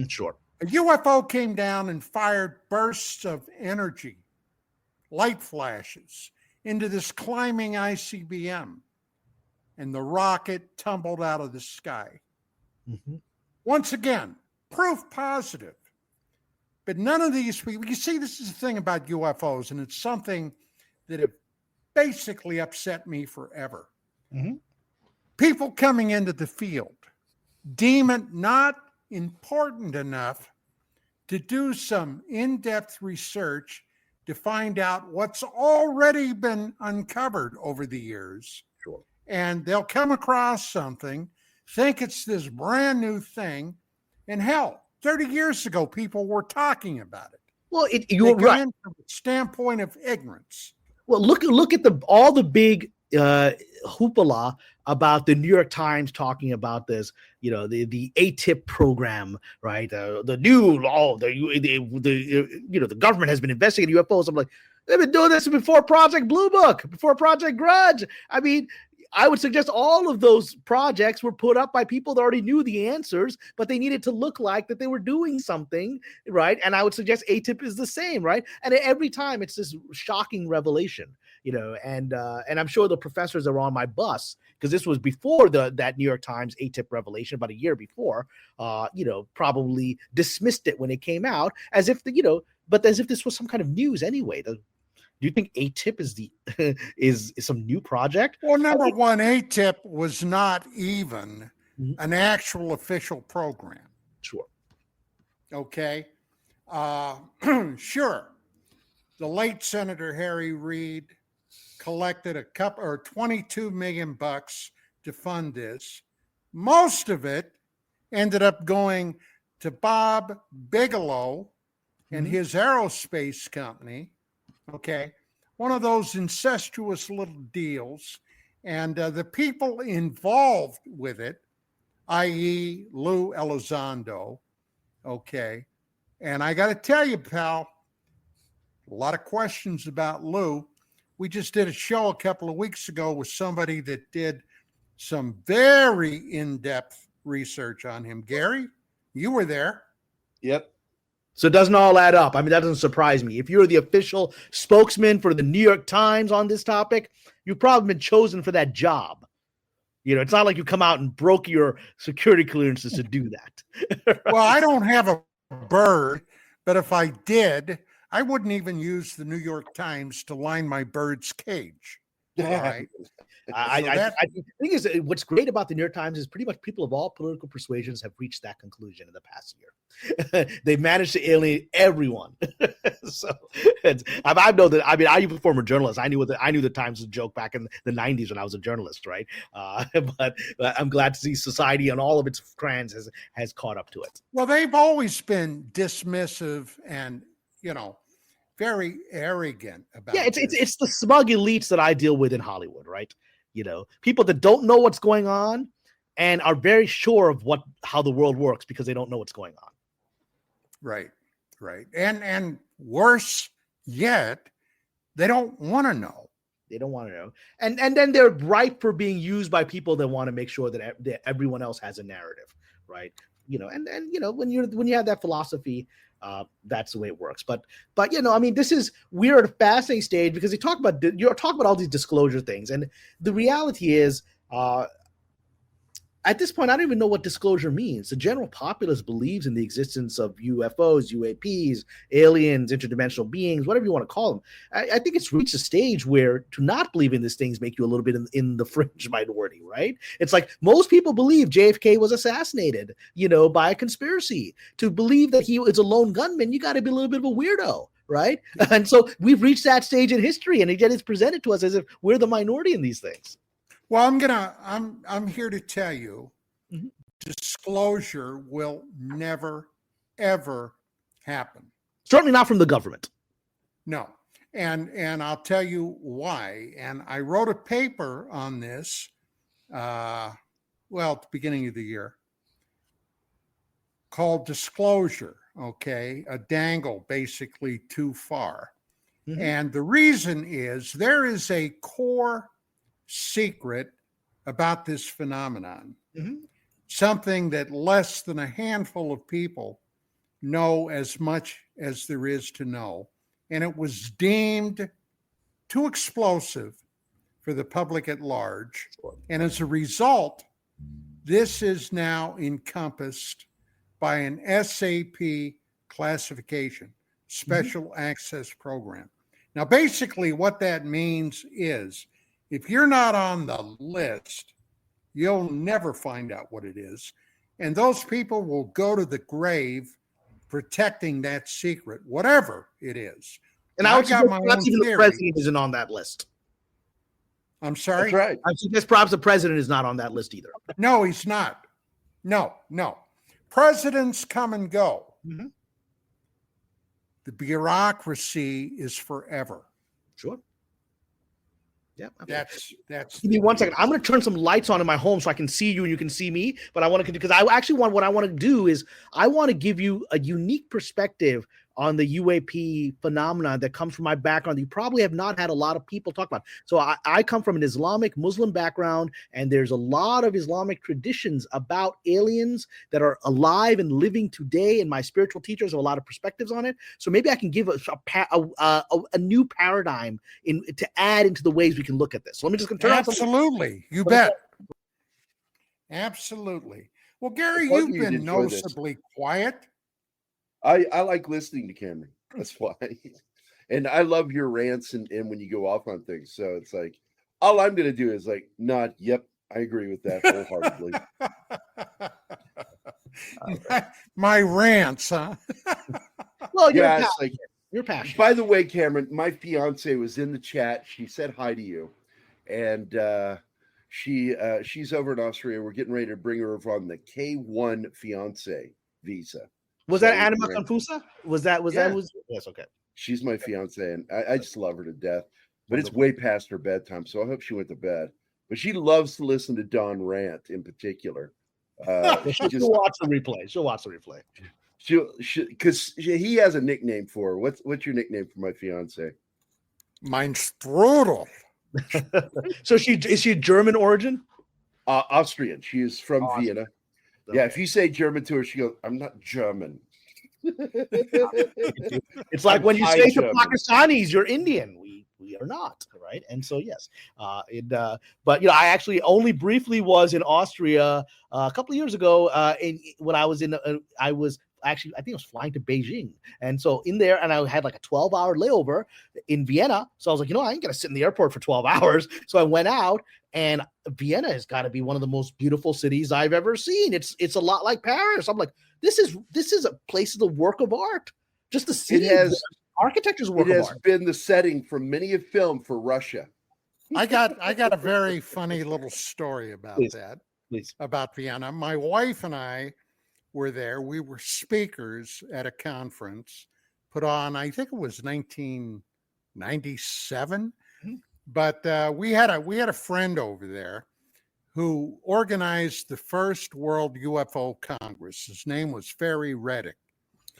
S6: Sure.
S4: A UFO came down and fired bursts of energy, light flashes, into this climbing ICBM, and the rocket tumbled out of the sky. Once again, proof positive. But none of these people, you see, this is the thing about UFOs, and it's something that have basically upset me forever. People coming into the field deem it not important enough to do some in-depth research to find out what's already been uncovered over the years.
S6: Sure.
S4: And they'll come across something, think it's this brand new thing, and hell, 30 years ago, people were talking about it.
S6: Well, you're right.
S4: From the standpoint of ignorance.
S6: Well, look at all the big hoopla about the New York Times talking about this, the ATIP program, right? The new law, the government has been investigating UFOs. I'm like, they've been doing this before Project Blue Book, before Project Grudge. I mean, I would suggest all of those projects were put up by people that already knew the answers, but they needed to look like that they were doing something, right? And I would suggest ATIP is the same, right? And every time it's this shocking revelation, and I'm sure the professors are on my bus because this was before that New York Times ATIP revelation, about a year before, probably dismissed it when it came out as if but as if this was some kind of news anyway. Do you think ATIP is some new project?
S4: Well, number one, ATIP was not even an actual official program.
S6: Sure.
S4: Okay. Sure. The late Senator Harry Reid collected $22 million to fund this. Most of it ended up going to Bob Bigelow and his aerospace company. Okay, one of those incestuous little deals. And the people involved with it, i.e. Lou Elizondo, okay. And I got to tell you, pal, a lot of questions about Lou. We just did a show a couple of weeks ago with somebody that did some very in-depth research on him. Gary, you were there.
S5: Yep.
S6: So it doesn't all add up. I mean, that doesn't surprise me. If you're the official spokesman for the New York Times on this topic, you've probably been chosen for that job. It's not like you come out and broke your security clearances to do that.
S4: Well, I don't have a bird, but if I did, I wouldn't even use the New York Times to line my bird's cage. Right.
S6: I think is what's great about the New York Times is pretty much people of all political persuasions have reached that conclusion in the past year. They've managed to alienate everyone. So I know that. I mean, I'm a former journalist. I knew the Times was a joke back in the '90s when I was a journalist, right? But I'm glad to see society and all of its strands has caught up to it.
S4: Well, they've always been dismissive and very arrogant about.
S6: Yeah, it's the smug elites that I deal with in Hollywood, right? People that don't know what's going on and are very sure of how the world works because they don't know what's going on.
S4: Right. And worse yet, they don't want to know.
S6: They don't want to know. And then they're ripe for being used by people that want to make sure that everyone else has a narrative, right? And when you have that philosophy, that's the way it works. But I mean, we're at a fascinating stage because you're talking about all these disclosure things, and the reality is, at this point, I don't even know what disclosure means. The general populace believes in the existence of UFOs, UAPs, aliens, interdimensional beings, whatever you want to call them. I think it's reached a stage where to not believe in these things make you a little bit in the fringe minority, right? It's like most people believe JFK was assassinated, by a conspiracy. To believe that he is a lone gunman, you got to be a little bit of a weirdo, right? And so we've reached that stage in history, and yet it's presented to us as if we're the minority in these things.
S4: Well, I'm here to tell you, disclosure will never, ever happen.
S6: Certainly not from the government.
S4: No. And I'll tell you why. And I wrote a paper on this, at the beginning of the year, called Disclosure, okay? A dangle basically too far. Mm-hmm. And the reason is there is a core secret about this phenomenon, something that less than a handful of people know as much as there is to know, and it was deemed too explosive for the public at large, and as a result, this is now encompassed by an SAP classification, Special Access Program. Now, basically what that means is if you're not on the list, you'll never find out what it is. And those people will go to the grave protecting that secret, whatever it is.
S6: And I got my own theory. The president isn't on that list.
S4: I'm sorry?
S5: That's right.
S6: I suggest perhaps the president is not on that list either.
S4: No, he's not. No. Presidents come and go. Mm-hmm. The bureaucracy is forever.
S6: Sure. Yeah,
S4: that's.
S6: Give me 1 second. I'm going to turn some lights on in my home so I can see you and you can see me. But I want to, because I actually want, what I want to do is I want to give you a unique perspective on the UAP phenomenon that comes from my background that you probably have not had a lot of people talk about. So I come from an Islamic Muslim background, and there's a lot of Islamic traditions about aliens that are alive and living today, and my spiritual teachers have a lot of perspectives on it. So maybe I can give a new paradigm to add into the ways we can look at this. So let me just turn
S4: Absolutely. You bet. Absolutely. Well, Gary, you've been noticeably quiet.
S5: I like listening to Cameron. That's why. And I love your rants and when you go off on things. So it's like, all I'm going to do is like, nod. Yep. I agree with that wholeheartedly.
S4: My rants, huh?
S6: Well, you're passionate.
S5: By the way, Cameron, my fiance was in the chat. She said hi to you. And she's over in Austria. We're getting ready to bring her over on the K1 fiance visa.
S6: Was that Anima Confusa? Yes, okay.
S5: She's my fiance, and I just love her to death. But it's way past her bedtime, so I hope she went to bed. But she loves to listen to Don rant in particular.
S6: She'll watch the replay.
S5: Because he has a nickname for her. What's your nickname for my fiance?
S4: Mine's Strudel.
S6: So is she German origin?
S5: Austrian. She is from
S6: Austrian.
S5: Vienna. Okay. Yeah, if you say German to her, she goes, "I'm not German."
S6: It's like when you say to Pakistanis, "You're Indian." We are not, right? And so yes, but I actually only briefly was in Austria a couple of years ago. When I was actually, I think I was flying to Beijing. And so in there, and I had like a 12-hour layover in Vienna. So I was like, I ain't gonna sit in the airport for 12 hours. So I went out, and Vienna has got to be one of the most beautiful cities I've ever seen. It's a lot like Paris. I'm like, this is a place of the work of art. Just the city, architecture's work of art.
S5: It has been the setting for many a film for Russia.
S4: I got a very funny little story about that.
S6: Please.
S4: About Vienna. My wife and I were there. We were speakers at a conference put on, I think it was 1997.
S6: Mm-hmm.
S4: But we had a friend over there who organized the first World UFO Congress. His name was Ferry Reddick.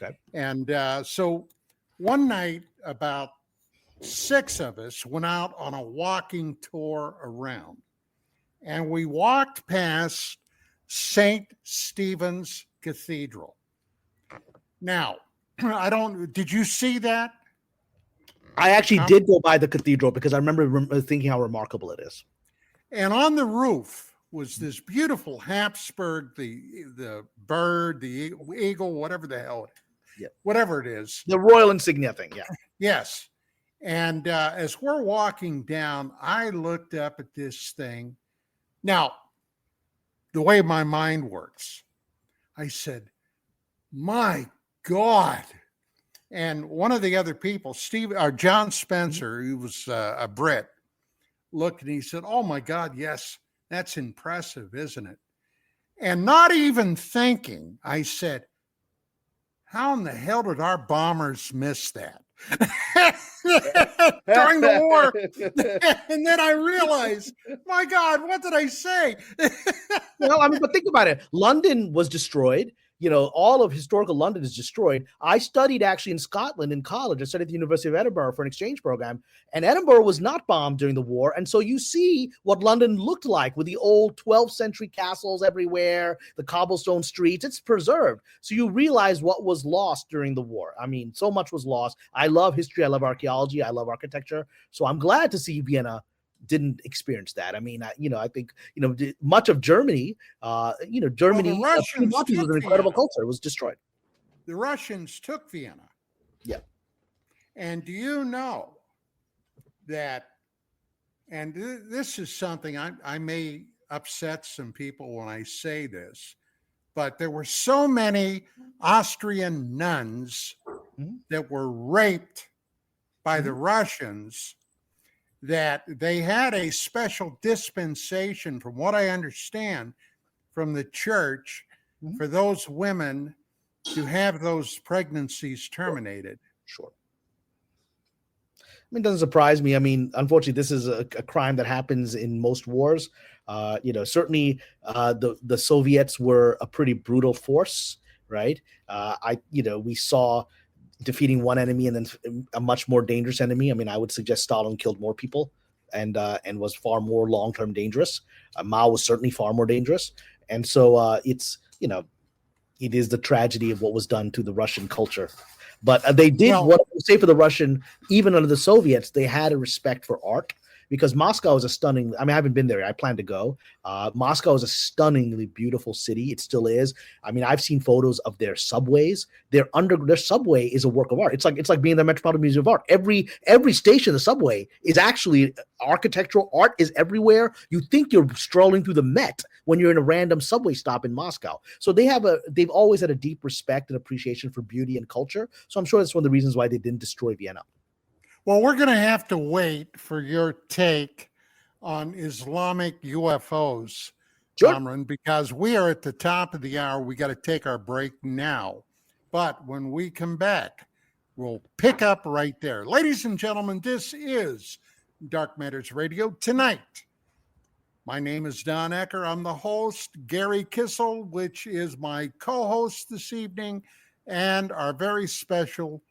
S6: Okay.
S4: And so one night, about 6 of us went out on a walking tour around. And we walked past St. Stephen's Cathedral. Now, did you see that?
S6: I actually did go by the cathedral because I remember thinking how remarkable it is.
S4: And on the roof was this beautiful Habsburg, the bird, the eagle, whatever the hell, whatever it is.
S6: The royal insignia thing, yeah.
S4: Yes. And as we're walking down, I looked up at this thing. Now, the way my mind works, I said, my God. And one of the other people, John Spencer, who was a Brit, looked and he said, oh my God, yes, that's impressive, isn't it? And not even thinking, I said, how in the hell did our bombers miss that? During the war. And then I realized, my God, what did I say?
S6: But think about it. London was destroyed. All of historical London is destroyed. I studied actually in Scotland in college. I studied at the University of Edinburgh for an exchange program, and Edinburgh was not bombed during the war. And so you see what London looked like with the old 12th century castles everywhere, the cobblestone streets. It's preserved. So you realize what was lost during the war. I mean, so much was lost. I love history. I love archaeology. I love architecture. So I'm glad to see Vienna didn't experience that. I mean, I think, much of Germany, Germany was an incredible culture. It was destroyed.
S4: The Russians took Vienna.
S6: Yeah.
S4: And do you know that, and this is something I may upset some people when I say this, but there were so many Austrian nuns that were raped by the Russians that they had a special dispensation, from what I understand, from the church for those women to have those pregnancies terminated.
S6: Sure. It doesn't surprise me. I mean, unfortunately, this is a crime that happens in most wars. Certainly the Soviets were a pretty brutal force, right? We saw defeating one enemy and then a much more dangerous enemy. I mean, I would suggest Stalin killed more people and was far more long-term dangerous. Mao was certainly far more dangerous. And so it is the tragedy of what was done to the Russian culture. But they did what I would say for the Russian, even under the Soviets, they had a respect for art. Because Moscow is I haven't been there. I plan to go. Moscow is a stunningly beautiful city. It still is. I mean, I've seen photos of their subways. Their subway is a work of art. It's like being in the Metropolitan Museum of Art. Every station of the subway is actually architectural. Art is everywhere. You think you're strolling through the Met when you're in a random subway stop in Moscow. So they've always had a deep respect and appreciation for beauty and culture. So I'm sure that's one of the reasons why they didn't destroy Vienna.
S4: Well, we're going to have to wait for your take on Islamic UFOs, Kamran, because we are at the top of the hour. We got to take our break now. But when we come back, we'll pick up right there. Ladies and gentlemen, this is Dark Matters Radio tonight. My name is Don Ecker. I'm the host, Gary Kissel, which is my co-host this evening, and our very special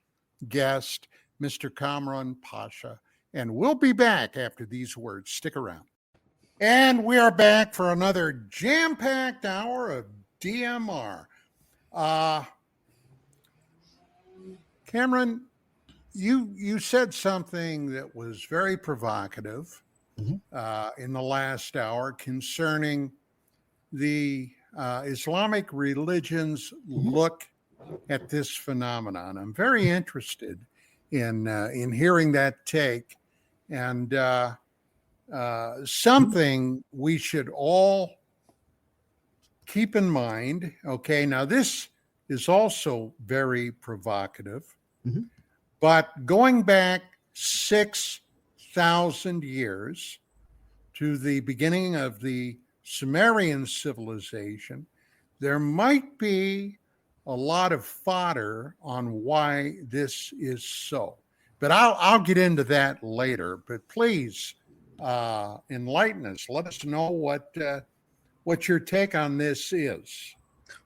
S4: guest, Mr. Kamran Pasha. And we'll be back after these words. Stick around. And we are back for another jam-packed hour of DMR. Kamran, you said something that was very provocative in the last hour concerning the Islamic religion's look at this phenomenon. I'm very interested in hearing that take, and something we should all keep in mind. Okay, now this is also very provocative,
S6: Mhm.
S4: but going back 6,000 years to the beginning of the Sumerian civilization, there might be a lot of fodder on why this is so. But I'll get into that later. But please enlighten us. Let us know what your take on this is.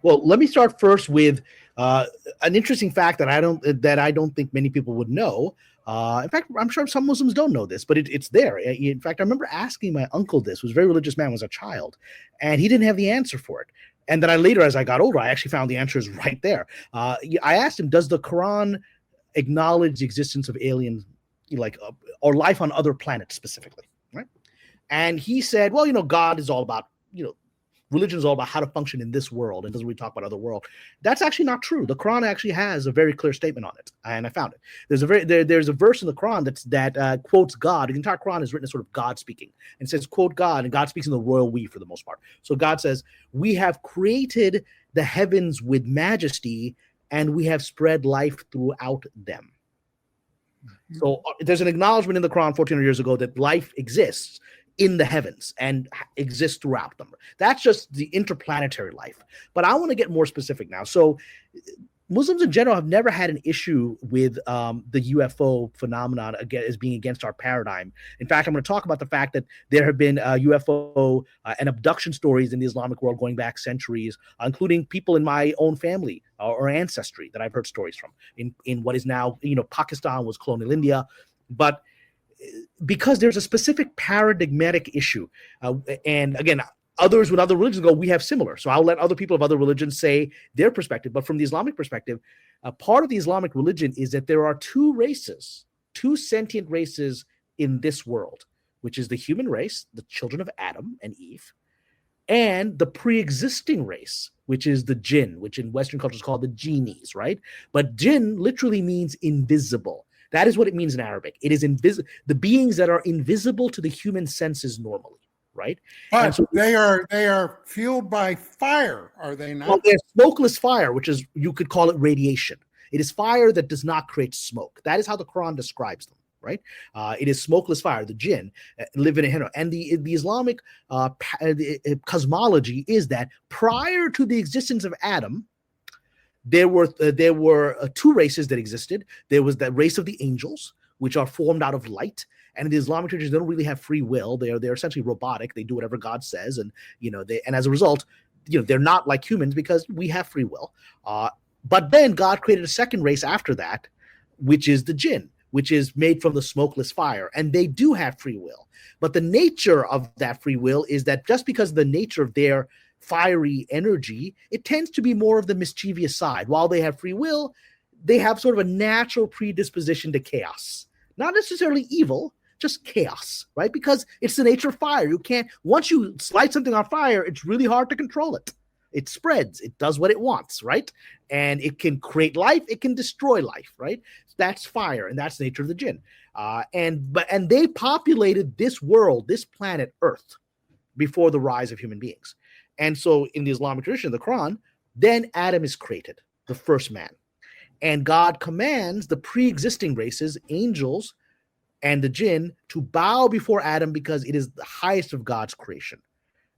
S6: Well, let me start first with an interesting fact that I don't think many people would know. In fact, I'm sure some Muslims don't know this, but it's there. In fact, I remember asking my uncle this, who was a very religious man, was a child, and he didn't have the answer for it. And then later, as I got older, I actually found the answers right there. I asked him, does the Quran acknowledge the existence of aliens, or life on other planets specifically, right? And he said, well, God is all about, religion is all about how to function in this world and doesn't really talk about other world. That's actually not true. The Quran actually has a very clear statement on it, and I found it. There's a verse in the Quran that quotes God. The entire Quran is written as sort of God speaking, and says, quote God, and God speaks in the royal we for the most part. So God says, we have created the heavens with majesty, and we have spread life throughout them. So there's an acknowledgement in the Quran 1400 years ago that life exists in the heavens and exists throughout them. That's just the interplanetary life. But I want to get more specific now. So Muslims in general have never had an issue with the UFO phenomenon as being against our paradigm. In fact, I'm going to talk about the fact that there have been UFO and abduction stories in the Islamic world going back centuries, including people in my own family or ancestry that I've heard stories from in what is now, Pakistan was colonial India. But because there's a specific paradigmatic issue, and again, others with other religions go, we have similar. So I'll let other people of other religions say their perspective. But from the Islamic perspective, part of the Islamic religion is that there are two sentient races in this world, which is the human race, the children of Adam and Eve, and the pre-existing race, which is the jinn, which in Western culture is called the genies, right? But jinn literally means invisible. That is what it means in Arabic. It is the beings that are invisible to the human senses normally, right?
S4: But so, they are fueled by fire, are they not?
S6: Well, they're smokeless fire, which is, you could call it radiation. It is fire that does not create smoke. That is how the Quran describes them, right? It is smokeless fire. The jinn live in a henna. And the Islamic cosmology is that prior to the existence of Adam, there were two races that existed. There was the race of the angels, which are formed out of light. And in the Islamic tradition, they don't really have free will. They're essentially robotic. They do whatever God says, and and as a result, they're not like humans because we have free will. But then God created a second race after that, which is the jinn, which is made from the smokeless fire, and they do have free will. But the nature of that free will is that just because of the nature of their fiery energy, it tends to be more of the mischievous side. While they have free will, they have sort of a natural predisposition to chaos. Not necessarily evil, just chaos, right? Because it's the nature of fire. Once you light something on fire, it's really hard to control it. It spreads, it does what it wants, right? And it can create life, it can destroy life, right? That's fire, and that's the nature of the jinn. And they populated this world, this planet Earth, before the rise of human beings. And so in the Islamic tradition, the Quran, then Adam is created, the first man. And God commands the pre-existing races, angels and the jinn, to bow before Adam because it is the highest of God's creation.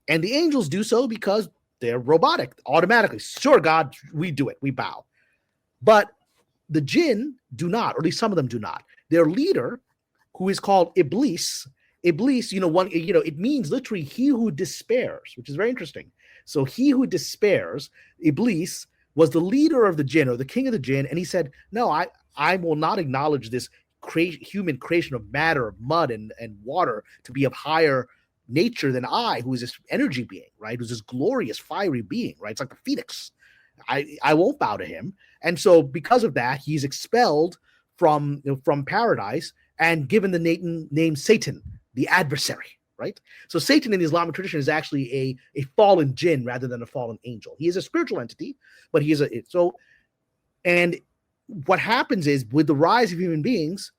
S6: And the angels do so because they're robotic, automatically. Sure, God, we do it, we bow. But the jinn do not, or at least some of them do not. Their leader, who is called Iblis, it means literally he who despairs, which is very interesting. So he who despairs, Iblis, was the leader of the jinn, or the king of the jinn, and he said, no, I will not acknowledge this human creation of matter, of mud and water, to be of higher nature than I, who is this energy being, right? Who's this glorious, fiery being, right? It's like the phoenix. I won't bow to him. And so because of that, he's expelled from paradise and given the name Satan, the adversary, right? So Satan in the Islamic tradition is actually a fallen jinn rather than a fallen angel. He is a spiritual entity, but he is so And what happens is, with the rise of human beings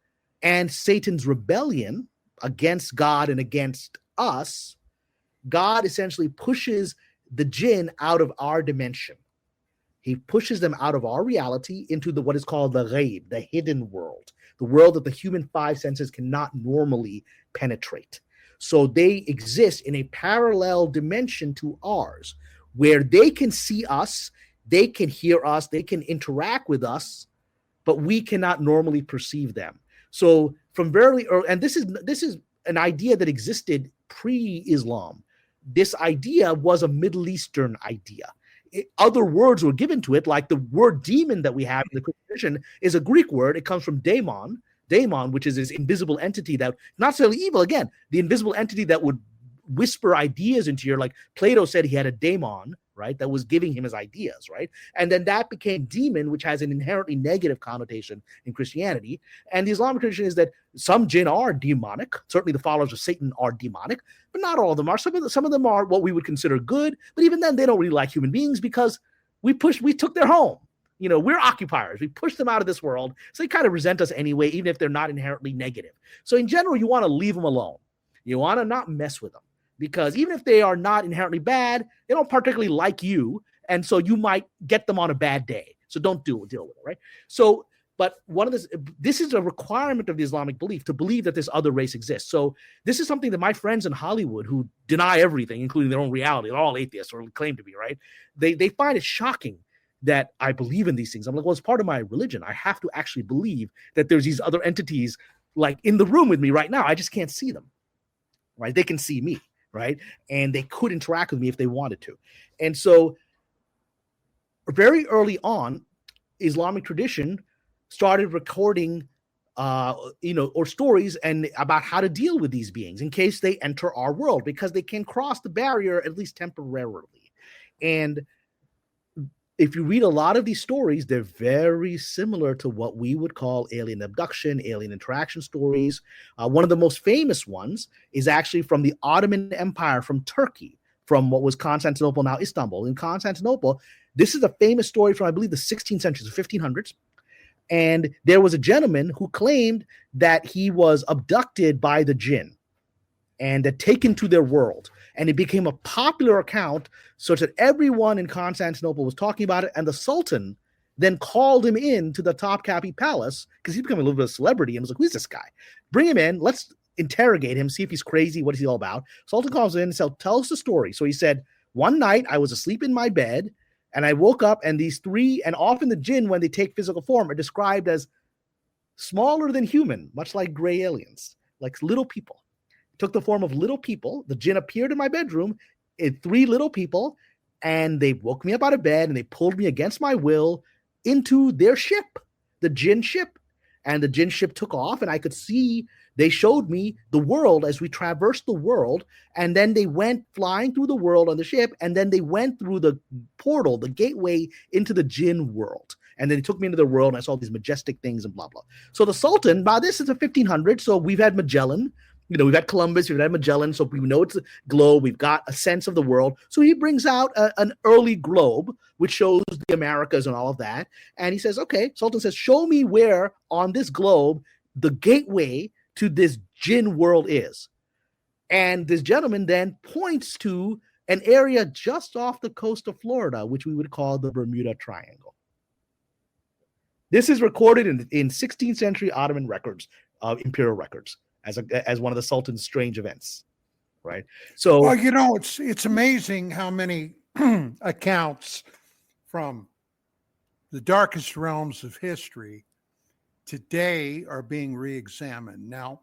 S6: and Satan's rebellion against God and against us, God essentially pushes the jinn out of our dimension. He pushes them out of our reality into what is called the ghaib, the hidden world, the world that the human five senses cannot normally penetrate. So they exist in a parallel dimension to ours, where they can see us, they can hear us, they can interact with us, but we cannot normally perceive them. So from very early, and this is an idea that existed pre-Islam. This idea was a Middle Eastern idea. Other words were given to it, like the word demon that we have in the Christian tradition is a Greek word. It comes from daemon, which is this invisible entity that, not necessarily evil, again, the invisible entity that would whisper ideas into your, like Plato said he had a daemon, right, that was giving him his ideas, right? And then that became demon, which has an inherently negative connotation in Christianity. And the Islamic tradition is that some jinn are demonic. Certainly the followers of Satan are demonic, but not all of them are. Some of them are what we would consider good, but even then they don't really like human beings because we took their home. You know, we're occupiers. We push them out of this world. So they kind of resent us anyway, even if they're not inherently negative. So in general, you want to leave them alone. You want to not mess with them, because even if they are not inherently bad, they don't particularly like you. And so you might get them on a bad day. So don't deal with it, right? So, but this is a requirement of the Islamic belief, to believe that this other race exists. So this is something that my friends in Hollywood, who deny everything, including their own reality, they're all atheists or claim to be, right? They find it shocking that I believe in these things. I'm like, well, it's part of my religion. I have to actually believe that there's these other entities like in the room with me right now. I just can't see them, right? They can see me, right? And they could interact with me if they wanted to. And so very early on, Islamic tradition started recording or stories and about how to deal with these beings in case they enter our world, because they can cross the barrier at least temporarily. And if you read a lot of these stories, they're very similar to what we would call alien abduction, alien interaction stories. One of the most famous ones is actually from the Ottoman Empire, from Turkey, from what was Constantinople, now Istanbul. In Constantinople, this is a famous story from, I believe, the 16th century, the 1500s. And there was a gentleman who claimed that he was abducted by the jinn and taken to their world. And it became a popular account such that everyone in Constantinople was talking about it. And the Sultan then called him in to the Topkapi Palace, because he's become a little bit of a celebrity, and was like, who's this guy? Bring him in. Let's interrogate him, see if he's crazy. What is he all about? Sultan calls in and said, tell us the story. So he said, one night I was asleep in my bed and I woke up, and these three, and often the jinn, when they take physical form, are described as smaller than human, much like gray aliens, like little people. Took the form of little people. The jinn appeared in my bedroom, three little people, and they woke me up out of bed and they pulled me against my will into their ship, the jinn ship. And the jinn ship took off, and I could see, they showed me the world as we traversed the world. And then they went flying through the world on the ship. And then they went through the portal, the gateway into the jinn world. And then they took me into the world, and I saw these majestic things and blah, blah. So the Sultan, now this is the 1500s. So we've had Magellan. You know, we've had Columbus, we've had Magellan, so we know it's a globe. We've got a sense of the world. So he brings out an early globe, which shows the Americas and all of that. And he says, okay, Sultan says, show me where on this globe the gateway to this jinn world is. And this gentleman then points to an area just off the coast of Florida, which we would call the Bermuda Triangle. This is recorded in 16th century Ottoman records, imperial records, as one of the Sultan's strange events, right? So,
S4: well, you know, it's amazing how many accounts from the darkest realms of history today are being re-examined. Now,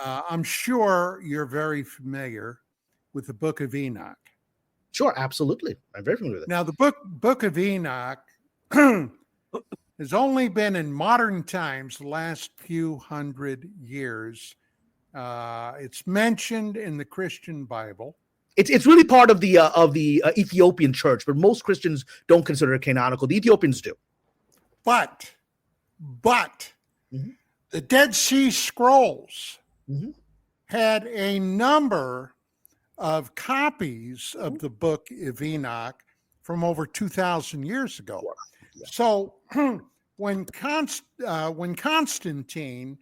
S4: I'm sure you're very familiar with the Book of Enoch.
S6: Sure, absolutely. I'm very familiar with it.
S4: Now, the Book of Enoch has only been in modern times, the last few hundred years. It's mentioned in the Christian Bible.
S6: It's really part of the Ethiopian church, but most Christians don't consider it canonical. The Ethiopians do.
S4: But the Dead Sea Scrolls had a number of copies of the Book of Enoch from over 2,000 years ago. So when Constantine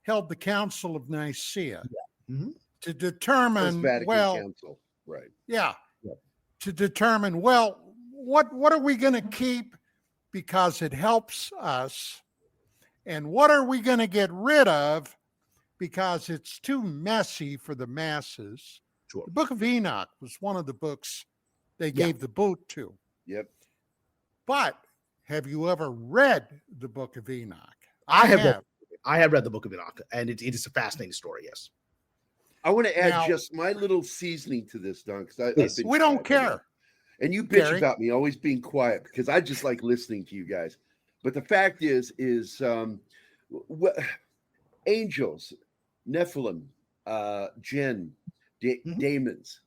S4: held the Council of Nicaea to determine,
S5: Vatican Council, right?
S4: Yeah, to determine, what are we going to keep because it helps us, and what are we going to get rid of because it's too messy for the masses?
S6: Sure.
S4: The Book of Enoch was one of the books they gave the boot to.
S5: Yep.
S4: But have you ever read the Book of Enoch?
S6: I have read the Book of Enoch, and it is a fascinating story. Yes.
S5: I want to add just my little seasoning to this, Don, because
S4: we don't care.
S5: And you bitch
S4: Gary?
S5: about me always being quiet because I just like listening to you guys. But the fact is angels, Nephilim, jinn, demons,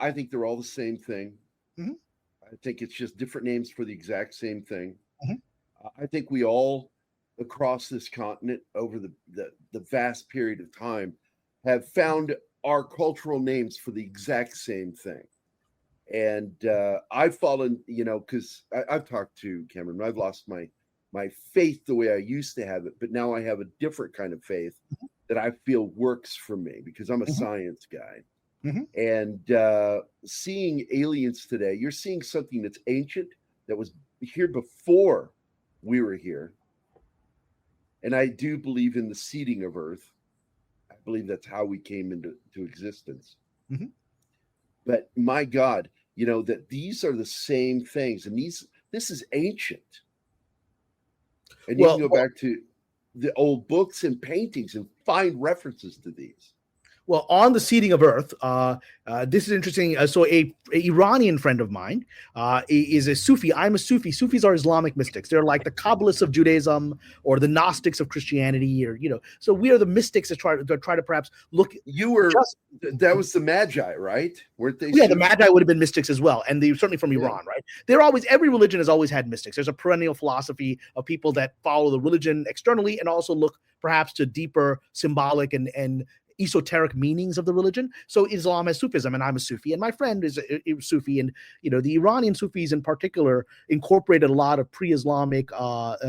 S5: I think they're all the same thing. I think it's just different names for the exact same thing. I think we all across this continent over the vast period of time have found our cultural names for the exact same thing. And I've fallen, because I've talked to Cameron, I've lost my faith the way I used to have it, but now I have a different kind of faith that I feel works for me because I'm a science guy. And seeing aliens today, you're seeing something that's ancient, that was here before we were here. And I do believe in the seeding of Earth. I believe that's how we came into existence. But my God, that these are the same things, and this is ancient. And you can go back to the old books and paintings and find references to these.
S6: Well, on the seeding of Earth, this is interesting. So a Iranian friend of mine is a Sufi. I'm a Sufi. Sufis are Islamic mystics. They're like the Kabbalists of Judaism or the Gnostics of Christianity, or So we are the mystics that try to perhaps look.
S5: That was the Magi, right? Weren't they?
S6: Yeah, the Magi would have been mystics as well, and they're certainly from Iran, right? Every religion has always had mystics. There's a perennial philosophy of people that follow the religion externally and also look perhaps to deeper symbolic and esoteric meanings of the religion. So Islam has Sufism, and I'm a Sufi, and my friend is a Sufi, and the Iranian Sufis in particular incorporated a lot of pre-Islamic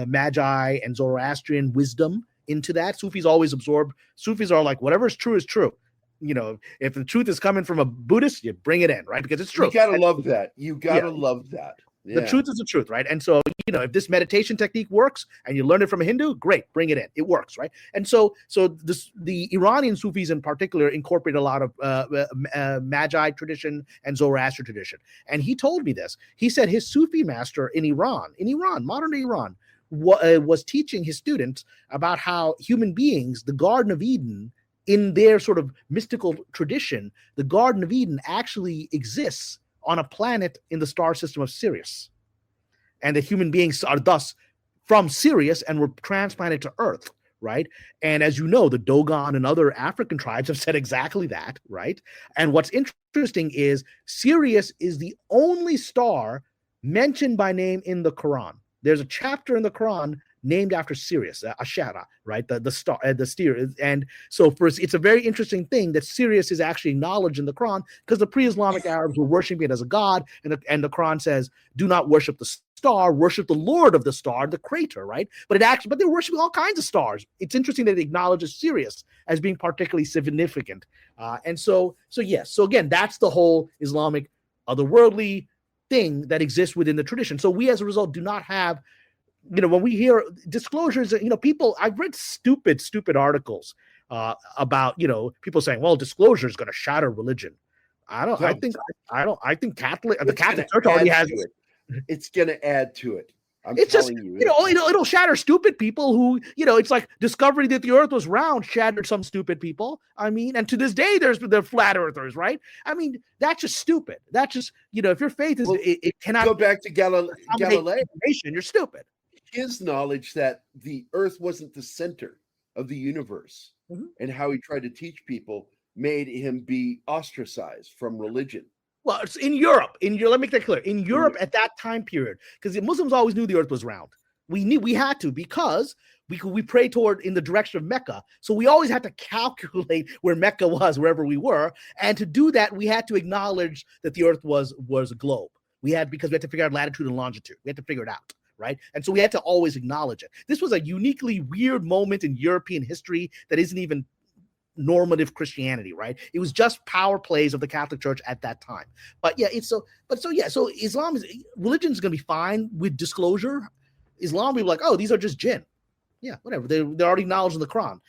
S6: Magi and Zoroastrian wisdom into that. Sufis always absorb. Sufis are like, whatever is true is true. If the truth is coming from a Buddhist, you bring it in, right? Because it's true.
S5: You gotta love that. You gotta love that.
S6: The truth is the truth, right? And so, if this meditation technique works and you learn it from a Hindu, great, bring it in. It works, right? And so the Iranian Sufis in particular incorporate a lot of Magi tradition and Zoroastrian tradition. And he told me this. He said his Sufi master in Iran, modern day Iran, was teaching his students about how human beings, the Garden of Eden, in their sort of mystical tradition, the Garden of Eden actually exists on a planet in the star system of Sirius, and that human beings are thus from Sirius and were transplanted to Earth, right? And as you know, the Dogon and other African tribes have said exactly that, right? And what's interesting is Sirius is the only star mentioned by name in the Quran. There's a chapter in the Quran named after Sirius, Ashara, right? The star, the steer. And so it's a very interesting thing that Sirius is actually acknowledged in the Quran, because the pre-Islamic Arabs were worshiping it as a god, and the Quran says, do not worship the star, worship the Lord of the star, the creator, right? But they're worshiping all kinds of stars. It's interesting that it acknowledges Sirius as being particularly significant. So again, that's the whole Islamic otherworldly thing that exists within the tradition. So we, as a result, do not have, when we hear disclosures, people, I've read stupid articles about, people saying, well, disclosure is going to shatter religion. I think the Catholic Church already has
S5: it. It's going to add to it.
S6: It'll shatter stupid people who, it's like discovery that the earth was round shattered some stupid people. I mean, and to this day, there's the flat earthers, right? I mean, that's just stupid. That's just, if your faith is, it cannot
S5: go back to Galileo.
S6: You're stupid.
S5: His knowledge that the earth wasn't the center of the universe, and how he tried to teach people made him be ostracized from religion.
S6: Well, it's in Europe. Let me make that clear. In Europe at that time period, because the Muslims always knew the earth was round. We had to, because we prayed toward in the direction of Mecca. So we always had to calculate where Mecca was, wherever we were. And to do that, we had to acknowledge that the earth was a globe. Because we had to figure out latitude and longitude. We had to figure it out, right? And so we had to always acknowledge it. This was a uniquely weird moment in European history that isn't even normative Christianity, right? It was just power plays of the Catholic Church at that time. But yeah, so Islam religion is going to be fine with disclosure. Islam will be like, oh, these are just jinn. Yeah, whatever. They're already acknowledged in the Quran.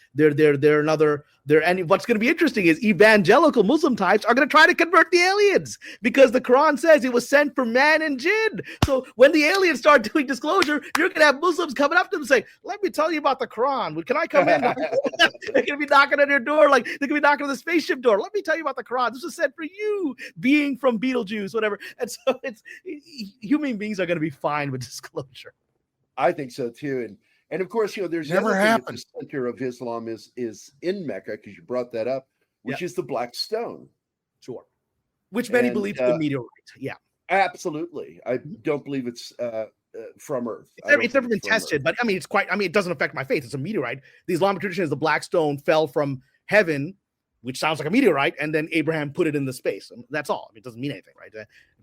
S6: And what's going to be interesting is evangelical Muslim types are going to try to convert the aliens because the Quran says it was sent for man and jinn. So when the aliens start doing disclosure, you're going to have Muslims coming up to them and say, let me tell you about the Quran. Can I come in? They're going to be knocking on your door like they're going to be knocking on the spaceship door. Let me tell you about the Quran. This was sent for you, being from Beetlejuice, whatever. And so human beings are going to be fine with disclosure.
S5: I think so too. And of course, there's
S4: Never happened.
S5: The center of Islam is in Mecca, because you brought that up, which is the Black Stone.
S6: Sure. Which many believe is a meteorite. Yeah.
S5: Absolutely. I don't believe it's from Earth.
S6: It's never been tested, but it doesn't affect my faith. It's a meteorite. The Islamic tradition is the Black Stone fell from heaven, which sounds like a meteorite, and then Abraham put it in the space. And that's all. It doesn't mean anything, right?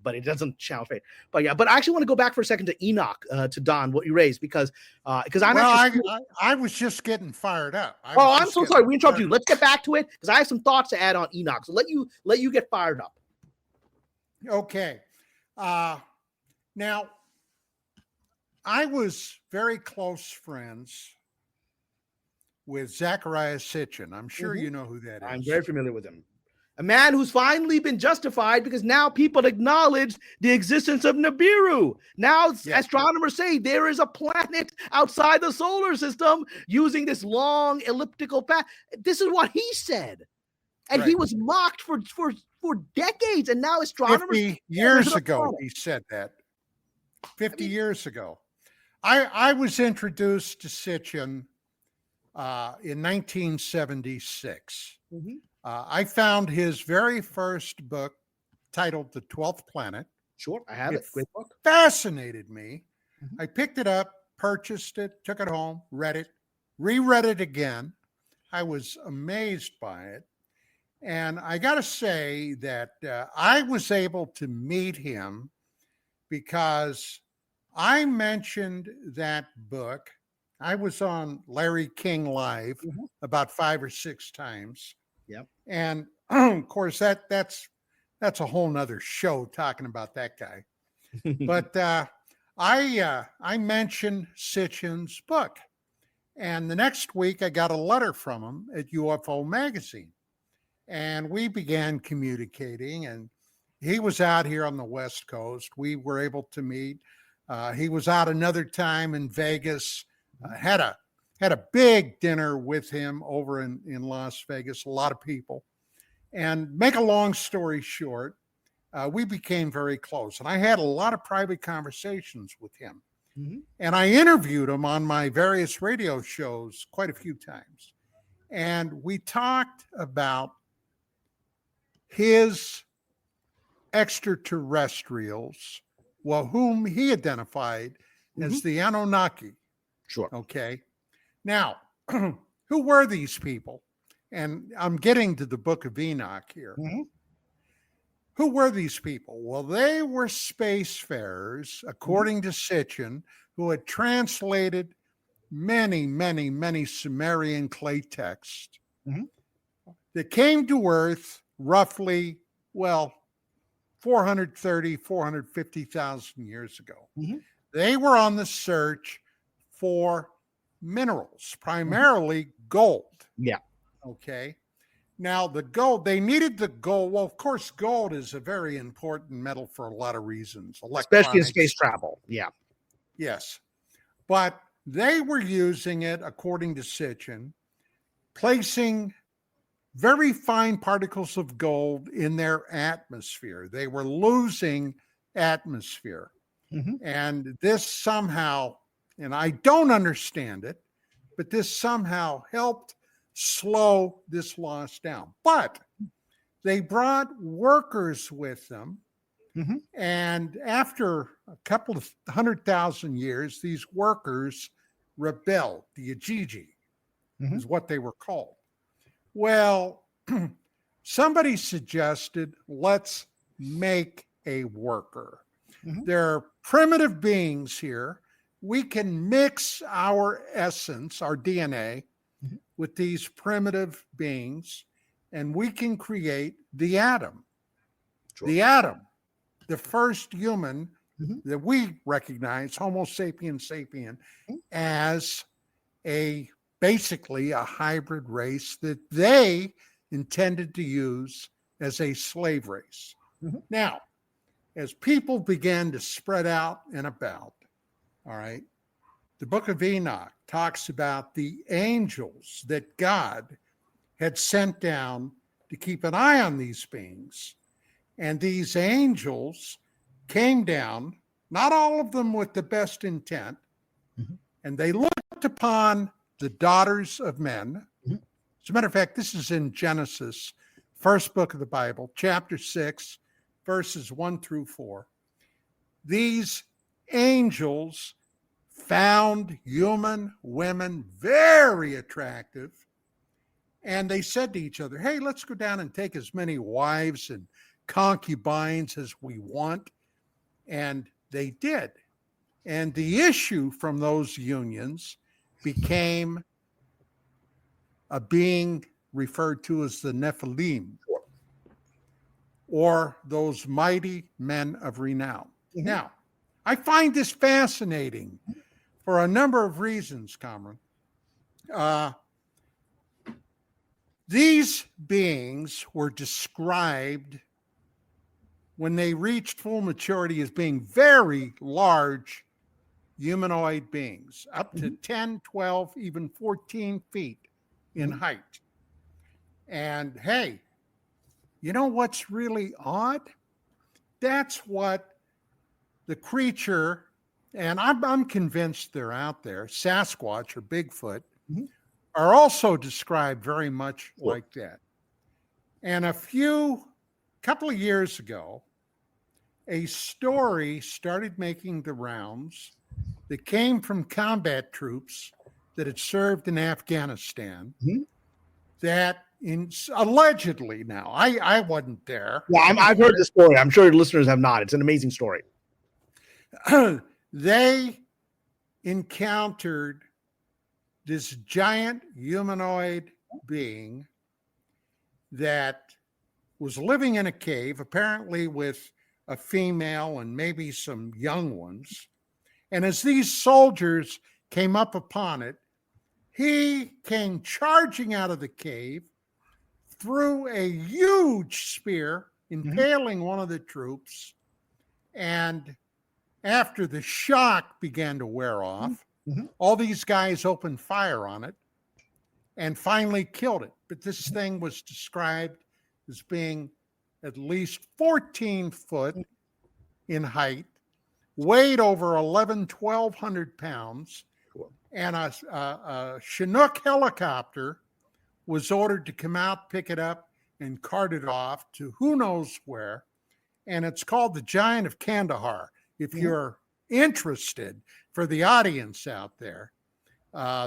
S6: But it doesn't challenge faith. But yeah, but I actually want to go back for a second to Enoch, to Don, what you raised, because
S4: I was just getting fired up.
S6: I'm so sorry. We interrupted you. Let's get back to it because I have some thoughts to add on Enoch. So let you get fired up.
S4: Okay. Now, I was very close friends with Zecharia Sitchin. I'm sure you know who that is.
S6: I'm very familiar with him. A man who's finally been justified because now people acknowledge the existence of Nibiru. Now astronomers say there is a planet outside the solar system using this long elliptical path. This is what he said. And he was mocked for decades. And now astronomers...
S4: 50 years ago, he said that. 50 years ago. I was introduced to Sitchin in 1976.
S6: Mm-hmm.
S4: I found his very first book titled The 12th Planet.
S6: Sure, I have it. Great book.
S4: Fascinated me.
S6: Mm-hmm.
S4: I picked it up, purchased it, took it home, read it, reread it again. I was amazed by it. And I got to say that I was able to meet him because I mentioned that book. I was on Larry King Live about 5 or 6 times.
S6: Yep.
S4: And of course, that's a whole nother show talking about that guy. But I mentioned Sitchin's book. And the next week, I got a letter from him at UFO Magazine. And we began communicating. And he was out here on the West Coast. We were able to meet. He was out another time in Vegas. Had a big dinner with him over in Las Vegas, a lot of people. And make a long story short, we became very close. And I had a lot of private conversations with him.
S6: Mm-hmm.
S4: And I interviewed him on my various radio shows quite a few times. And we talked about his extraterrestrials, whom he identified as the Anunnaki.
S6: Sure.
S4: Okay. Now, who were these people? And I'm getting to the Book of Enoch here.
S6: Mm-hmm.
S4: Who were these people? Well, they were spacefarers, according to Sitchin, who had translated many, many, many Sumerian clay texts that came to Earth roughly, 450,000 years ago.
S6: Mm-hmm.
S4: They were on the search for minerals, primarily gold.
S6: Yeah.
S4: Okay. Now, the gold, they needed the gold. Well, of course, gold is a very important metal for a lot of reasons.
S6: Especially in space travel. Yeah.
S4: Yes. But they were using it, according to Sitchin, placing very fine particles of gold in their atmosphere. They were losing atmosphere.
S6: Mm-hmm.
S4: And this somehow, and I don't understand it, but this somehow helped slow this loss down. But they brought workers with them.
S6: Mm-hmm.
S4: And after a couple of 100,000 years, these workers rebelled. The Ajiji is what they were called. Well, somebody suggested, let's make a worker. They're primitive beings here. we can mix our essence, our DNA, with these primitive beings, and we can create the atom.
S6: Sure.
S4: The atom, the first human that we recognize, Homo sapiens sapien, as basically a hybrid race that they intended to use as a slave race. Now, as people began to spread out and about, all right, the book of Enoch talks about the angels that God had sent down to keep an eye on these beings. And these angels came down, not all of them with the best intent, and they looked upon the daughters of men. As a matter of fact, this is in Genesis, first book of the Bible, chapter 6, verses 1 through 4. These angels found human women very attractive, and they said to each other, hey, let's go down and take as many wives and concubines as we want. And they did. And the issue from those unions became a being referred to as the Nephilim, or those mighty men of renown. Now, I find this fascinating for a number of reasons, Kamran. These beings were described when they reached full maturity as being very large humanoid beings, up to 10, 12, even 14 feet in height. And hey, you know what's really odd? That's what the creature, and I'm convinced they're out there, Sasquatch or Bigfoot, are also described very much like that. And a couple of years ago, a story started making the rounds that came from combat troops that had served in Afghanistan that allegedly, now I wasn't there.
S6: Yeah, I've heard the story. I'm sure your listeners have not. It's an amazing story.
S4: They encountered this giant humanoid being that was living in a cave, apparently with a female and maybe some young ones. And as these soldiers came up upon it, he came charging out of the cave, threw a huge spear, impaling one of the troops. And after the shock began to wear off, all these guys opened fire on it and finally killed it. But this thing was described as being at least 14 foot in height, weighed over 1,200 pounds, and a Chinook helicopter was ordered to come out, pick it up, and cart it off to who knows where. And it's called the Giant of Kandahar. If you're interested, for the audience out there,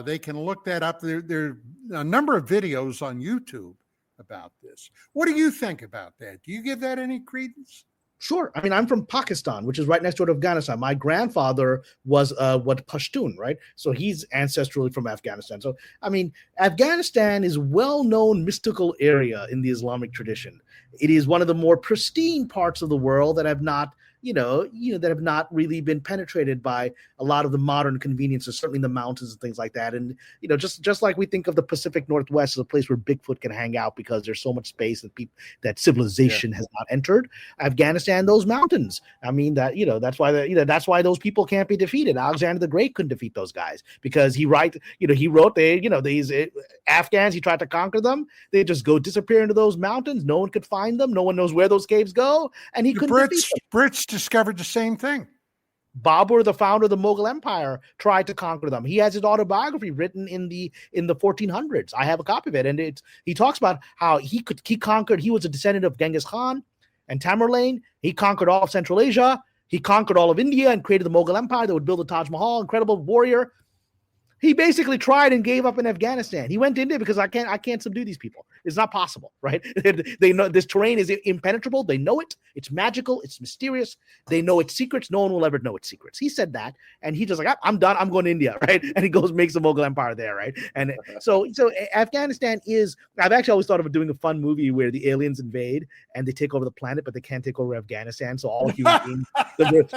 S4: they can look that up. There are a number of videos on YouTube about this. What do you think about that? Do you give that any credence?
S6: Sure. I mean, I'm from Pakistan, which is right next door to Afghanistan. My grandfather was Pashtun, right? So he's ancestrally from Afghanistan. So, I mean, Afghanistan is a well-known mystical area in the Islamic tradition. It is one of the more pristine parts of the world that have not, that have not really been penetrated by a lot of the modern conveniences, certainly in the mountains and things like that. And, just like we think of the Pacific Northwest as a place where Bigfoot can hang out because there's so much space that civilization has not entered. Afghanistan, those mountains. I mean, that's why those people can't be defeated. Alexander the Great couldn't defeat those guys because he wrote these Afghans, he tried to conquer them. They just go disappear into those mountains. No one could find them. No one knows where those caves go. And he couldn't defeat them.
S4: Brits discovered the same thing.
S6: Babur, the founder of the Mughal Empire, tried to conquer them. He has his autobiography written in the 1400s. I have a copy of it, and he talks about how he conquered. He was a descendant of Genghis Khan and Tamerlane. He conquered all of Central Asia. He conquered all of India and created the Mughal Empire that would build the Taj Mahal. Incredible warrior. He basically tried and gave up in Afghanistan. He went to India because I can't subdue these people. It's not possible, right? They know this terrain is impenetrable. They know it. It's magical. It's mysterious. They know its secrets. No one will ever know its secrets. He said that, and he just like, I'm done. I'm going to India, right? And he goes makes a Mughal empire there, right? And so Afghanistan is. I've actually always thought of doing a fun movie where the aliens invade and they take over the planet, but they can't take over Afghanistan. So all human beings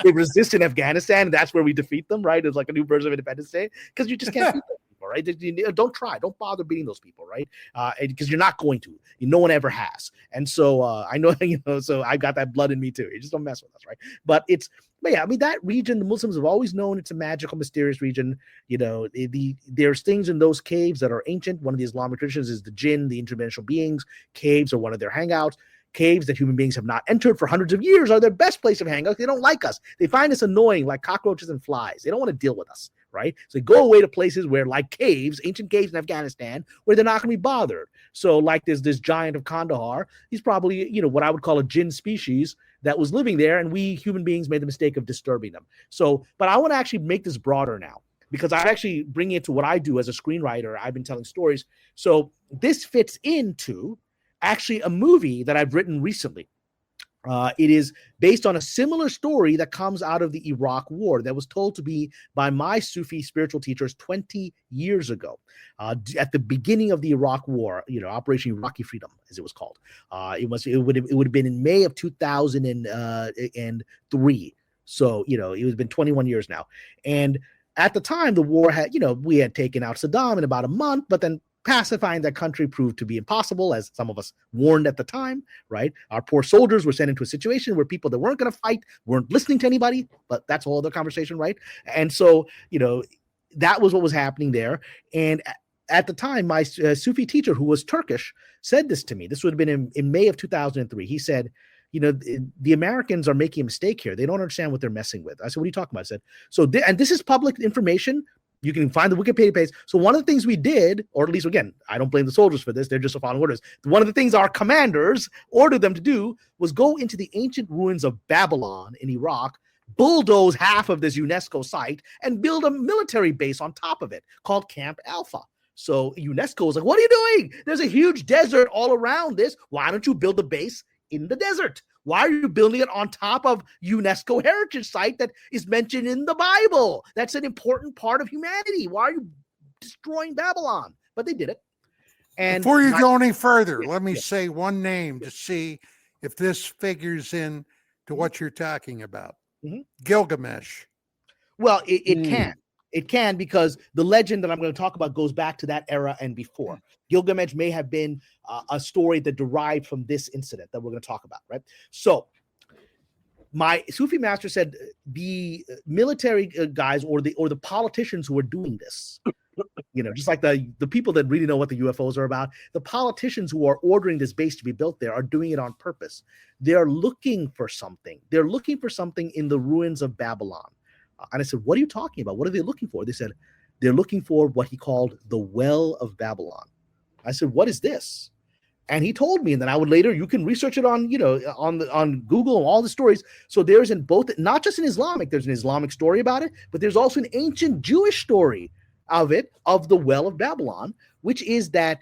S6: they resist in Afghanistan. And that's where we defeat them, right? It's like a new version of Independence Day because you just can't beat those people, right? Don't try. Don't bother beating those people, right? Because you're not going to. No one ever has. And so I know, so I got that blood in me too. You just don't mess with us, right? But yeah, I mean, that region, the Muslims have always known it's a magical, mysterious region. There's things in those caves that are ancient. One of the Islamic traditions is the jinn, the interdimensional beings. Caves are one of their hangouts. Caves that human beings have not entered for hundreds of years are their best place of hangout. They don't like us. They find us annoying like cockroaches and flies. They don't want to deal with us, right? So they go away to places where, like caves, ancient caves in Afghanistan, where they're not going to be bothered. So like there's this giant of Kandahar. He's probably, what I would call a jinn species that was living there, and we human beings made the mistake of disturbing them. So, but I want to actually make this broader now, because I'm actually bringing it to what I do as a screenwriter. I've been telling stories. So this fits into actually a movie that I've written recently. It is based on a similar story that comes out of the Iraq War that was told to me by my Sufi spiritual teachers 20 years ago, at the beginning of the Iraq War, Operation Iraqi Freedom, as it was called. It would have been in May of 2003. So, it has been 21 years now. And at the time, the war had, we had taken out Saddam in about a month, but then pacifying that country proved to be impossible, as some of us warned at the time, right? Our poor soldiers were sent into a situation where people that weren't going to fight weren't listening to anybody, but that's a whole other conversation, right? And so, that was what was happening there. And at the time, my Sufi teacher, who was Turkish, said this to me. This would have been in May of 2003. He said, the Americans are making a mistake here. They don't understand what they're messing with. I said, what are you talking about? I said, and this is public information. You can find the Wikipedia page. So one of the things we did, or at least, again, I don't blame the soldiers for this. They're just following orders. One of the things our commanders ordered them to do was go into the ancient ruins of Babylon in Iraq, bulldoze half of this UNESCO site, and build a military base on top of it called Camp Alpha. So UNESCO was like, what are you doing? There's a huge desert all around this. Why don't you build a base in the desert? Why are you building it on top of UNESCO heritage site that is mentioned in the Bible? That's an important part of humanity. Why are you destroying Babylon? But they did it. And
S4: before you go any further, let me say one name to see if this figures in to what you're talking about. Gilgamesh.
S6: Well, it can. It can, because the legend that I'm going to talk about goes back to that era and before. Gilgamesh may have been a story that derived from this incident that we're going to talk about, right? So my Sufi master said the military guys or the politicians who are doing this, just like the people that really know what the UFOs are about, the politicians who are ordering this base to be built there are doing it on purpose. They're looking for something. They're looking for something in the ruins of Babylon. And I said, what are you talking about? What are they looking for? They said, they're looking for what he called the Well of Babylon. I said, what is this? And he told me, and then I would later, you can research it on, on Google and all the stories. So there's in both, not just in Islamic, there's an Islamic story about it, but there's also an ancient Jewish story of the Well of Babylon, which is that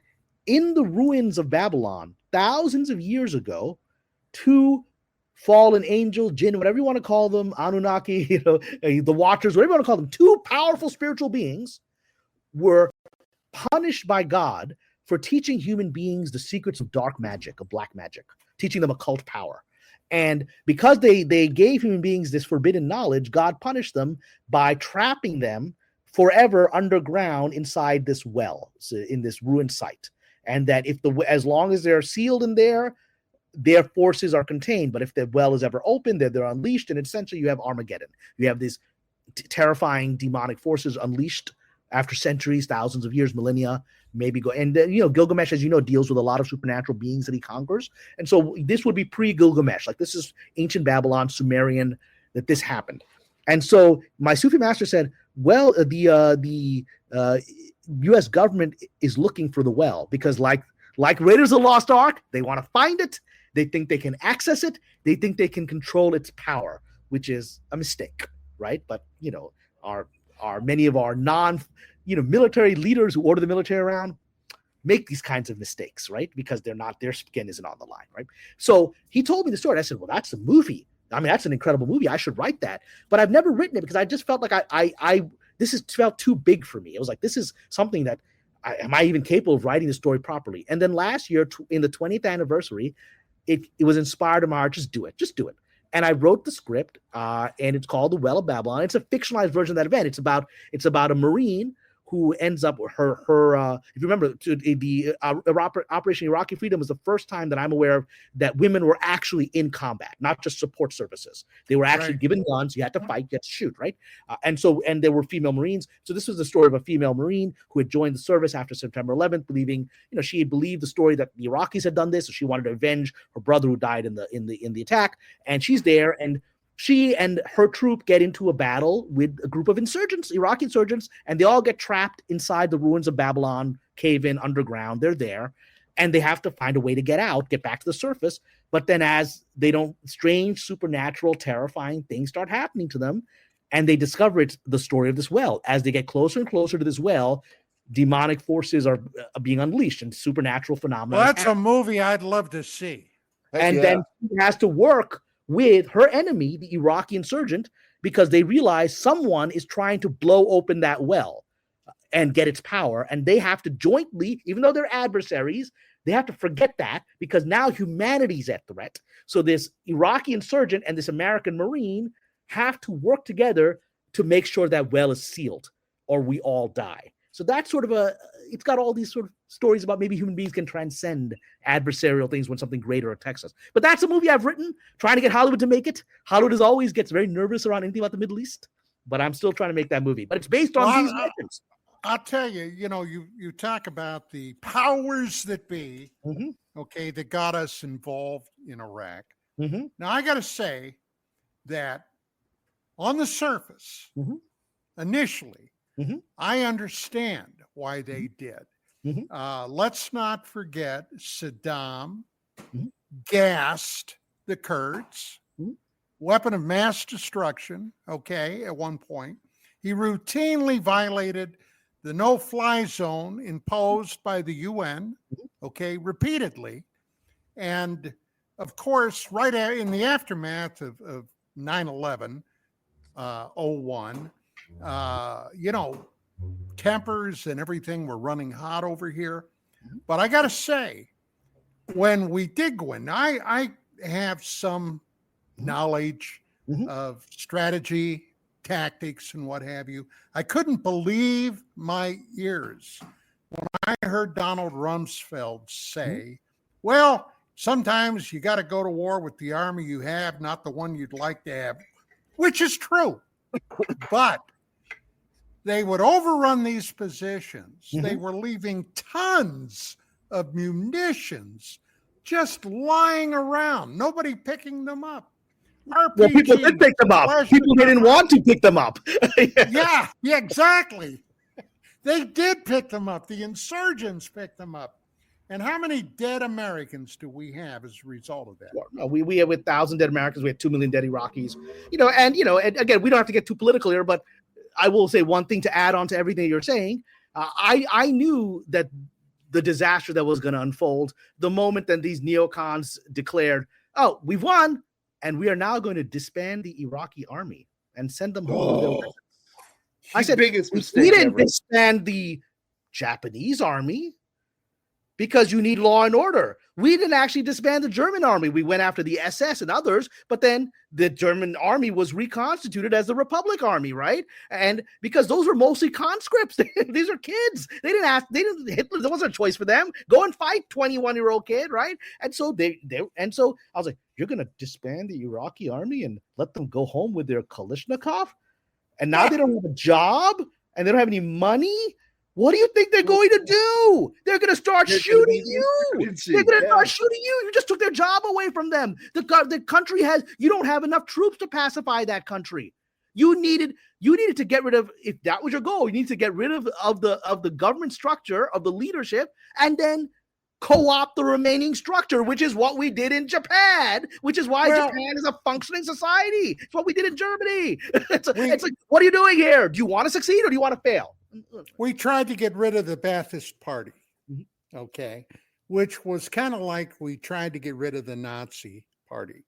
S6: in the ruins of Babylon, thousands of years ago, two fallen angel, jinn, whatever you want to call them, Anunnaki, the Watchers, whatever you want to call them, two powerful spiritual beings were punished by God for teaching human beings the secrets of dark magic, of black magic, teaching them occult power. And because they gave human beings this forbidden knowledge, God punished them by trapping them forever underground inside this well, so in this ruined site. And that as long as they're sealed in there, their forces are contained, but if the well is ever open, they're unleashed, and essentially you have Armageddon. You have these terrifying demonic forces unleashed after centuries, thousands of years, millennia, maybe go. And Gilgamesh, as you know, deals with a lot of supernatural beings that he conquers, and so this would be pre-Gilgamesh. Like, this is ancient Babylon, Sumerian, that this happened. And so my Sufi master said, well, the U.S. government is looking for the well because, like Raiders of the Lost Ark, they want to find it. They think they can access it. They think they can control its power, which is a mistake, right? But, are many of our military leaders who order the military around make these kinds of mistakes, right? Because their skin isn't on the line, right? So he told me the story. I said, well, that's a movie. I mean, that's an incredible movie. I should write that. But I've never written it because I just felt like this felt too big for me. It was like, this is something that, am I even capable of writing the story properly? And then last year, in the 20th anniversary, it was inspired in my heart, just do it. And I wrote the script, and it's called The Well of Babylon. It's a fictionalized version of that event. It's about a Marine who ends up her if you remember, the Operation Iraqi Freedom was the first time that I'm aware of that women were actually in combat, not just support services. They were actually given guns. You had to fight, you had to shoot, right? And there were female Marines. So this was the story of a female Marine who had joined the service after September 11th, believing, she had believed the story that the Iraqis had done this, so she wanted to avenge her brother who died in the attack. And she's there, and she and her troop get into a battle with a group of insurgents, Iraqi insurgents, and they all get trapped inside the ruins of Babylon, cave-in underground. They're there, and they have to find a way to get out, get back to the surface. But then as strange, supernatural, terrifying things start happening to them, and they discover it's the story of this well. As they get closer and closer to this well, demonic forces are being unleashed and supernatural phenomena.
S4: Well, that's a movie I'd love to see.
S6: Then she has to work with her enemy, the Iraqi insurgent, because they realize someone is trying to blow open that well and get its power. And they have to jointly, even though they're adversaries, they have to forget that because now humanity's at threat. So this Iraqi insurgent and this American Marine have to work together to make sure that well is sealed or we all die. So that's sort of it's got all these sort of stories about maybe human beings can transcend adversarial things when something greater attacks us. But that's a movie I've written, trying to get Hollywood to make it. Hollywood always gets very nervous around anything about the Middle East, but I'm still trying to make that movie. But it's based on these legends.
S4: I'll tell you, you talk about the powers that be, okay, that got us involved in Iraq. Now, I got to say that on the surface, initially, I understand why they did. Let's not forget Saddam gassed the Kurds, weapon of mass destruction, okay, at one point. He routinely violated the no-fly zone imposed by the UN, okay, repeatedly. And, of course, right in the aftermath of 9/11, 01, tempers and everything were running hot over here. But I got to say, when we did go in, I have some knowledge of strategy, tactics, and what have you. I couldn't believe my ears when I heard Donald Rumsfeld say, well, sometimes you got to go to war with the army you have, not the one you'd like to have, which is true. But they would overrun these positions. They were leaving tons of munitions just lying around, nobody picking them up.
S6: Well, people did pick them up. People didn't want to pick them up.
S4: Yeah, exactly. They did pick them up. The insurgents picked them up. And how many dead Americans do we have as a result of that?
S6: Well, we have 1,000 dead Americans. We had 2 million dead Iraqis. And again, we don't have to get too political here, but I will say one thing to add on to everything you're saying. I knew that the disaster that was going to unfold the moment that these neocons declared, oh, we've won, and we are now going to disband the Iraqi army and send them home. I said,
S5: biggest mistake
S6: we didn't
S5: ever.
S6: disband the Japanese army because you need law and order. We didn't actually disband the German army. We went after the SS and others, but then the German army was reconstituted as the Republic Army, right? And because those were mostly conscripts, these are kids. Hitler, there wasn't a choice for them. Go and fight, 21-year-old kid, right? And so so I was like, you're going to disband the Iraqi army and let them go home with their Kalashnikov? And now they don't have a job and they don't have any money? What do you think they're going to do? They're going to start shooting you. They're going to start shooting you. You just took their job away from them. The country you don't have enough troops to pacify that country. You needed to get rid of, if that was your goal, you need to get rid of the government structure, of the leadership, and then co-opt the remaining structure, which is what we did in Japan, which is why Japan is a functioning society. It's what we did in Germany. It's like, what are you doing here? Do you want to succeed or do you want to fail?
S4: We tried to get rid of the Ba'athist Party,
S6: Mhm.
S4: okay, which was kind of like we tried to get rid of the Nazi Party.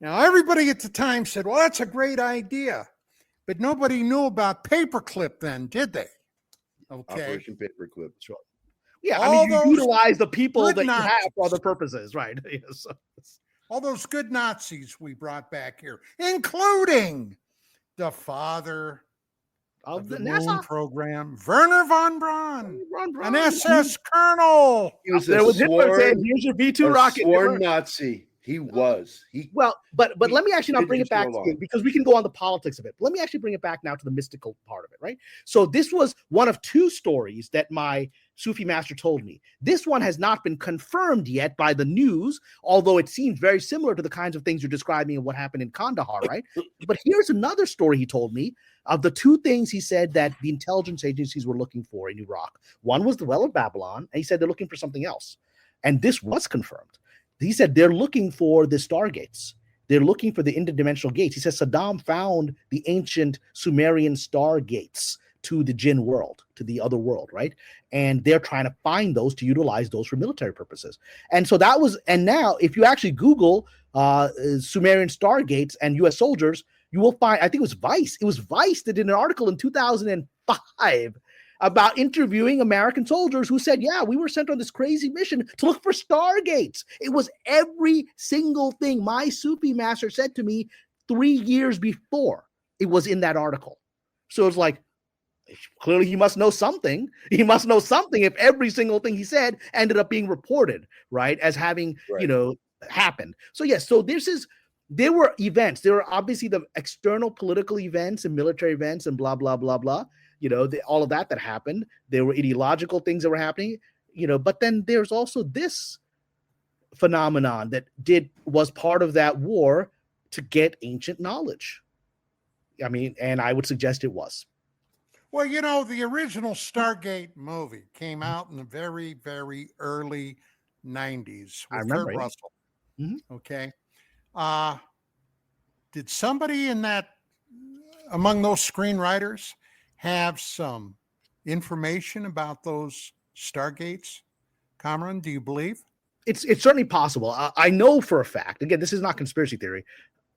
S4: Now, everybody at the time said, well, that's a great idea. But nobody knew about paperclip then, did they? Okay.
S5: Operation Paperclip.
S6: Sure. Yeah, I
S4: All
S6: mean, you
S4: those
S6: utilize the people
S4: good
S6: that you have for
S4: Nazis.
S6: other purposes, right? Yes.
S4: All those good Nazis we brought back here, including the father of the moon program, Werner von Braun, an SS colonel.
S5: He was
S6: There
S5: a
S6: was Hitler saying,
S5: sworn,
S6: "Here's your V2 rocket."
S5: sworn Nazi. He was.
S6: Well, but let me actually now
S5: did
S6: bring it
S5: this for
S6: back
S5: a while.
S6: because we can go on the politics of it. Let me actually bring it back now to the mystical part of it, right? So this was one of two stories that my Sufi master told me. This one has not been confirmed yet by the news, although it seems very similar to the kinds of things you're describing and what happened in Kandahar, right? But here's another story he told me of the two things he said that the intelligence agencies were looking for in Iraq. One was the Well of Babylon, and he said they're looking for something else. And this was confirmed. He said they're looking for the stargates. They're looking for the interdimensional gates. He says Saddam found the ancient Sumerian stargates to the jinn world, to the other world, right? And they're trying to find those to utilize those for military purposes. And so that was, and now if you actually Google Sumerian stargates and U.S. soldiers, you will find, I think it was Vice that did an article in 2005 about interviewing American soldiers who said, yeah, we were sent on this crazy mission to look for stargates. It was every single thing my Sufi master said to me 3 years before it was in that article. So it's like, clearly he must know something. He must know something if every single thing he said ended up being reported, right, as having, happened. So yes, so there were events. There were obviously the external political events and military events and blah, blah, blah, blah. All of that happened. There were ideological things that were happening, but then there's also this phenomenon that was part of that war to get ancient knowledge. I mean, and I would suggest it was.
S4: Well, the original Stargate movie came out in the very, very early 90s with Kurt Russell.
S6: Mm-hmm.
S4: Okay. Did somebody among those screenwriters have some information about those stargates? Kamran, do you believe?
S6: It's certainly possible. I know for a fact, again, this is not conspiracy theory,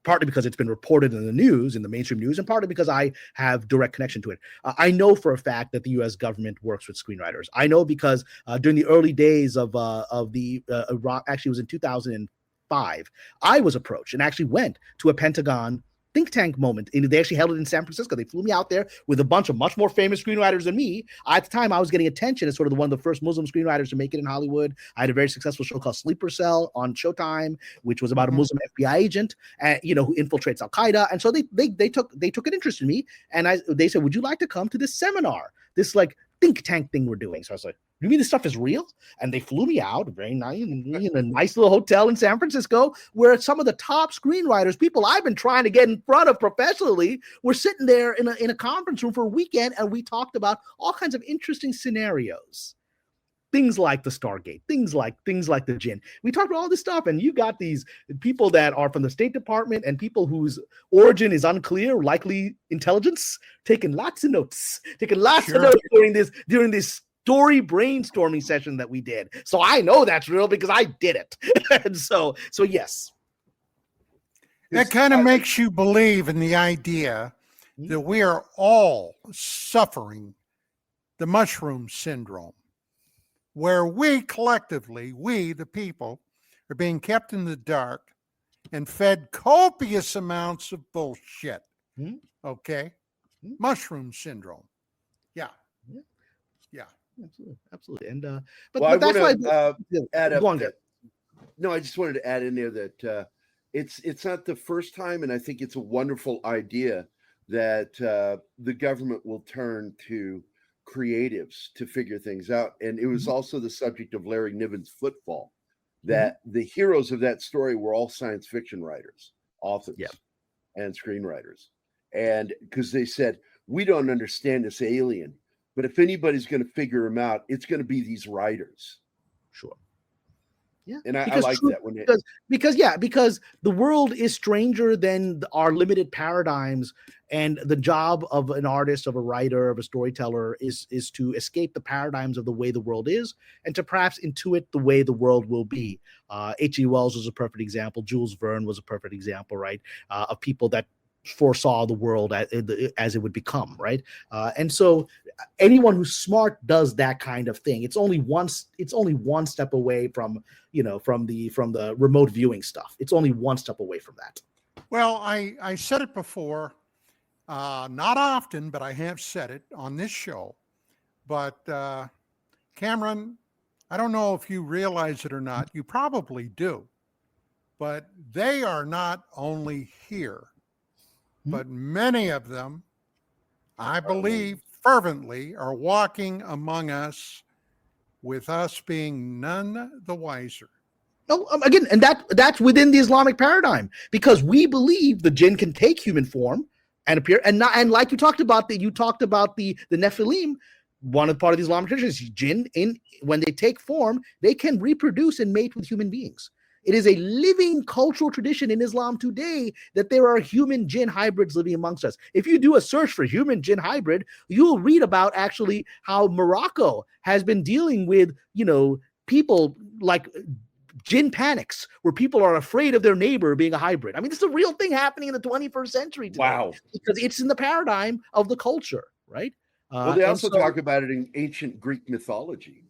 S6: partly because it's been reported in the news, in the mainstream news, and partly because I have direct connection to it. I know for a fact that the U.S. government works with screenwriters. I know because during the early days of the Iraq, actually it was in 2005, I was approached and actually went to a Pentagon think tank moment. And they actually held it in San Francisco. They flew me out there with a bunch of much more famous screenwriters than me. At the time, I was getting attention as sort of one of the first Muslim screenwriters to make it in Hollywood. I had a very successful show called Sleeper Cell on Showtime, which was about a Muslim FBI agent, who infiltrates Al Qaeda. And so they took an interest in me, and they said, "Would you like to come to this seminar? This think tank thing we're doing?" So I was like, "You mean this stuff is real?" And they flew me out, very nice, in a nice little hotel in San Francisco, where some of the top screenwriters, people I've been trying to get in front of professionally, were sitting there in a conference room for a weekend, and we talked about all kinds of interesting scenarios. Things like the Stargate, things like the Jinn. We talked about all this stuff, and you got these people that are from the State Department and people whose origin is unclear, likely intelligence, taking lots of notes during this story brainstorming session that we did. So I know that's real because I did it. And so yes.
S4: That kind of makes you believe in the idea that we are all suffering the mushroom syndrome, where we collectively, the people, are being kept in the dark and fed copious amounts of bullshit. Okay? Mushroom syndrome. Yeah.
S6: Absolutely. And
S5: but that's why add up I just wanted to add in there that it's not the first time, and I think it's a wonderful idea that the government will turn to creatives to figure things out. And it was also the subject of Larry Niven's Footfall, that the heroes of that story were all science fiction writers, authors, and screenwriters. And because they said, we don't understand this alien, but if anybody's going to figure him out, it's going to be these writers.
S6: Sure. Yeah,
S5: And I
S6: because
S5: like
S6: truth,
S5: that when it,
S6: because the world is stranger than our limited paradigms, and the job of an artist, of a writer, of a storyteller is to escape the paradigms of the way the world is, and to perhaps intuit the way the world will be. H.G. Wells was a perfect example. Jules Verne was a perfect example, right? Of people that foresaw the world as it would become, right? And so anyone who's smart does that kind of thing. It's only one step away from from the remote viewing stuff. It's only one step away from that.
S4: Well, I said it before, not often, but I have said it on this show. But Cameron, I don't know if you realize it or not. You probably do. But they are not only here, but many of them, I believe fervently, are walking among us, with us being none the wiser.
S6: No, again, and that's within the Islamic paradigm, because we believe the jinn can take human form and appear, and like you talked about the Nephilim. One of part of the Islamic tradition is jinn, when they take form, they can reproduce and mate with human beings. It is a living cultural tradition in Islam today that there are human jinn hybrids living amongst us. If you do a search for human jinn hybrid, you'll read about actually how Morocco has been dealing with, people like jinn panics, where people are afraid of their neighbor being a hybrid. I mean, this is a real thing happening in the 21st century today.
S5: wow.
S6: Because it's in the paradigm of the culture, right?
S5: Well, they also talk about it in ancient Greek mythology.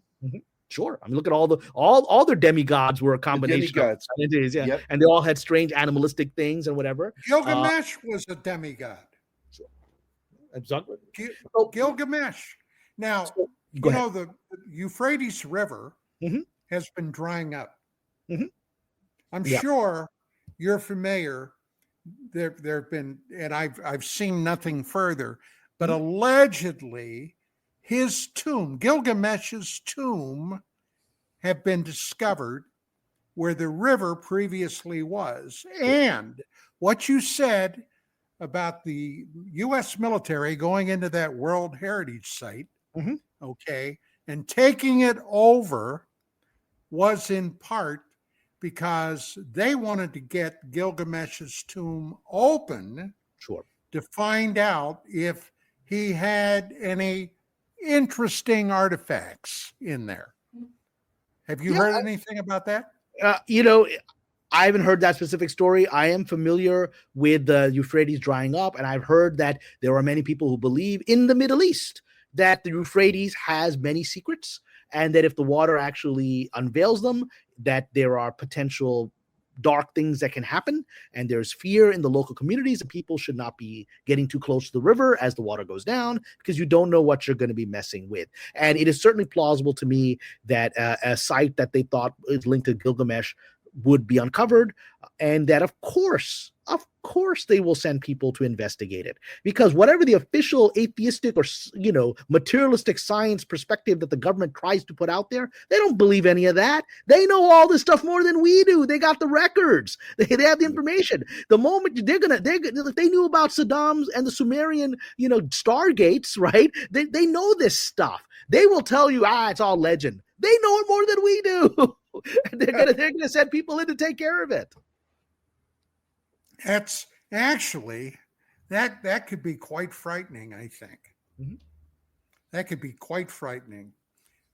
S6: Sure. I mean, look at all their demigods were a combination
S5: demigods.
S6: of entities, yeah.
S5: Yep.
S6: And they all had strange animalistic things and whatever.
S4: Gilgamesh was a demigod.
S6: Exactly.
S4: Gilgamesh. Now, the Euphrates River has been drying up. I'm sure you're familiar. There have been, and I've seen nothing further, but allegedly his tomb, Gilgamesh's tomb, have been discovered where the river previously was. And what you said about the U.S. military going into that World Heritage Site, okay, and taking it over, was in part because they wanted to get Gilgamesh's tomb open, to find out if he had any interesting artifacts in there. Have you heard anything about that?
S6: I haven't heard that specific story. I am familiar with the Euphrates drying up, and I've heard that there are many people who believe in the Middle East that the Euphrates has many secrets, and that if the water actually unveils them, that there are potential dark things that can happen, and there's fear in the local communities, and people should not be getting too close to the river as the water goes down, because you don't know what you're going to be messing with. And it is certainly plausible to me that a site that they thought is linked to Gilgamesh would be uncovered, and that of course they will send people to investigate it, because whatever the official atheistic or materialistic science perspective that the government tries to put out there, they don't believe any of that. They know all this stuff more than we do. They got the records. They have the information. The moment if they knew about Saddam's and the Sumerian stargates, right? They know this stuff. They will tell you, it's all legend. They know it more than we do. And they're gonna send people in to take care of it.
S4: That's actually that could be quite frightening, I think. That could be quite frightening.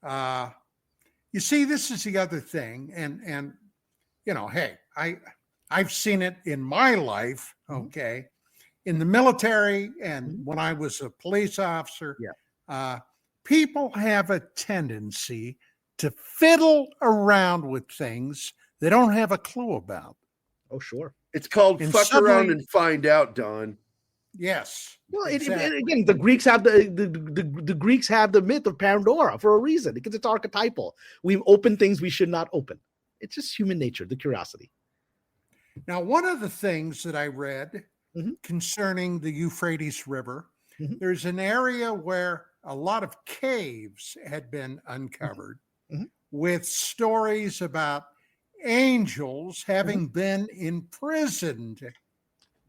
S4: You see, this is the other thing, and hey, I've seen it in my life, okay, in the military, and when I was a police officer. People have a tendency to fiddle around with things they don't have a clue about.
S6: Oh, sure.
S5: It's called fuck around and find out, Don.
S4: Yes.
S6: Well, exactly. Again, the Greeks have the Greeks have the myth of Pandora for a reason, because it's archetypal. We open things we should not open. It's just human nature, the curiosity.
S4: Now, one of the things that I read concerning the Euphrates River, there's an area where a lot of caves had been uncovered with stories about angels having been imprisoned.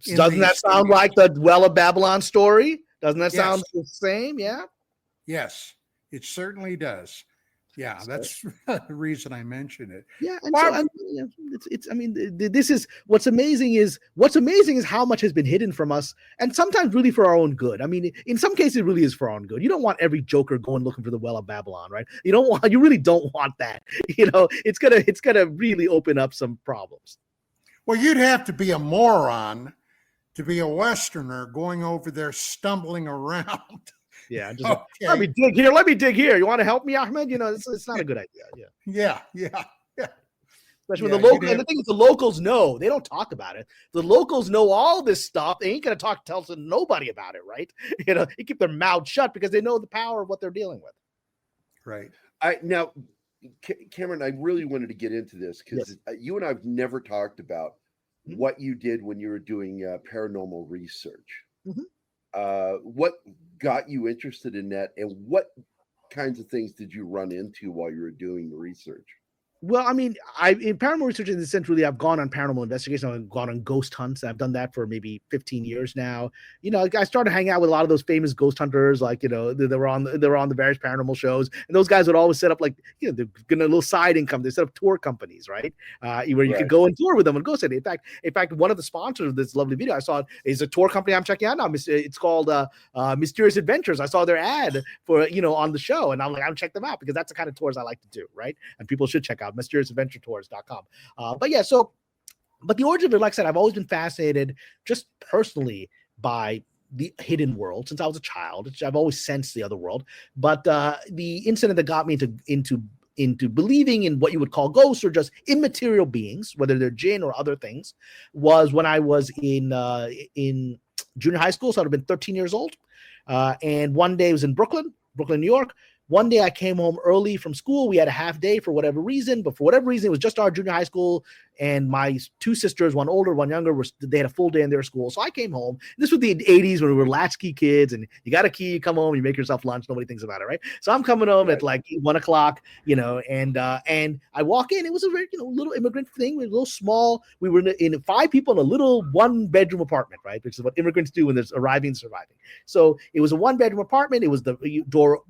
S6: Doesn't that sound like the Well of Babylon story? Doesn't that sound the same? Yeah.
S4: Yes, it certainly does. Yeah,
S6: So,
S4: that's the reason I mentioned it.
S6: yeah, and
S4: Well,
S6: it's. I mean, this is what's amazing is how much has been hidden from us, and sometimes really for our own good. I mean, in some cases, it really is for our own good. You don't want every joker going looking for the well of Babylon, right? You really don't want that. It's gonna really open up some problems.
S4: well, you'd have to be a moron to be a Westerner going over there stumbling around.
S6: Yeah, just
S4: Okay.
S6: let me dig here. Let me dig here. You want to help me, Ahmed? It's not a good idea. Yeah.
S4: Yeah.
S6: Especially
S4: Yeah,
S6: when the local, and the thing is, the locals know. They don't talk about it. The locals know all this stuff. They ain't gonna tell nobody about it, right? They keep their mouth shut because they know the power of what they're dealing with.
S4: Right.
S5: Now, Cameron, I really wanted to get into this because you and I have never talked about what you did when you were doing paranormal research. What got you interested in that, and what kinds of things did you run into while you were doing the research?
S6: Well, I mean, in paranormal research in the sense, really, I've gone on paranormal investigation. I've gone on ghost hunts. I've done that for maybe 15 years now. I started hanging out with a lot of those famous ghost hunters, like, they were on the various paranormal shows. And those guys would always set up, like, they're getting a little side income. They set up tour companies, right? Where you could go and tour with them and go. In fact, one of the sponsors of this lovely video I saw is a tour company I'm checking out now. It's called Mysterious Adventures. I saw their ad for, on the show, and I'm like, I'll check them out because that's the kind of tours I like to do, right? And people should check out mysterioussadventuretours.com. But the origin of it, like I said, I've always been fascinated just personally by the hidden world since I was a child. I've always sensed the other world. But the incident that got me into believing in what you would call ghosts or just immaterial beings, whether they're jinn or other things, was when I was in junior high school. So I'd have been 13 years old. And one day it was in Brooklyn, New York. One day I came home early from school. We had a half day for whatever reason, but for whatever reason, it was just our junior high school. And my two sisters, one older, one younger, they had a full day in their school. So I came home. This was the 80s when we were latchkey kids, and you got a key, you come home, you make yourself lunch. Nobody thinks about it, right? So I'm coming home at like 1 o'clock, and I walk in. It was a very, little immigrant thing. We were a little small. We were in 5 people in a little 1-bedroom apartment, right? Which is what immigrants do when they're arriving and surviving. So it was a 1-bedroom apartment. It was the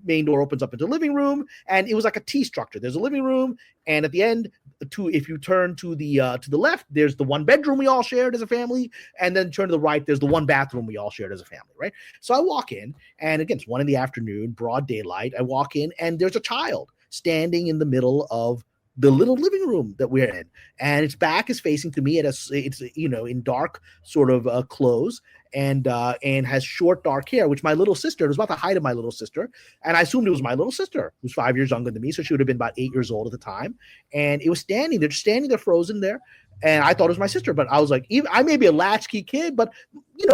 S6: main door opens up into the living room, and it was like a T structure. There's a living room, and at the end, if you turn to the left, there's the 1 bedroom we all shared as a family, and then turn to the right, there's the 1 bathroom we all shared as a family, right? So I walk in, and again, it's 1 in the afternoon, broad daylight. I walk in, and there's a child standing in the middle of the little living room that we're in, and its back is facing to me. It's in dark sort of clothes, and has short dark hair, which my little sister, it was about the height of my little sister, and I assumed it was my little sister, who's 5 years younger than me, so she would have been about 8 years old at the time. And it was standing there, frozen there, and I thought it was my sister. But I was like, I may be a latchkey kid, but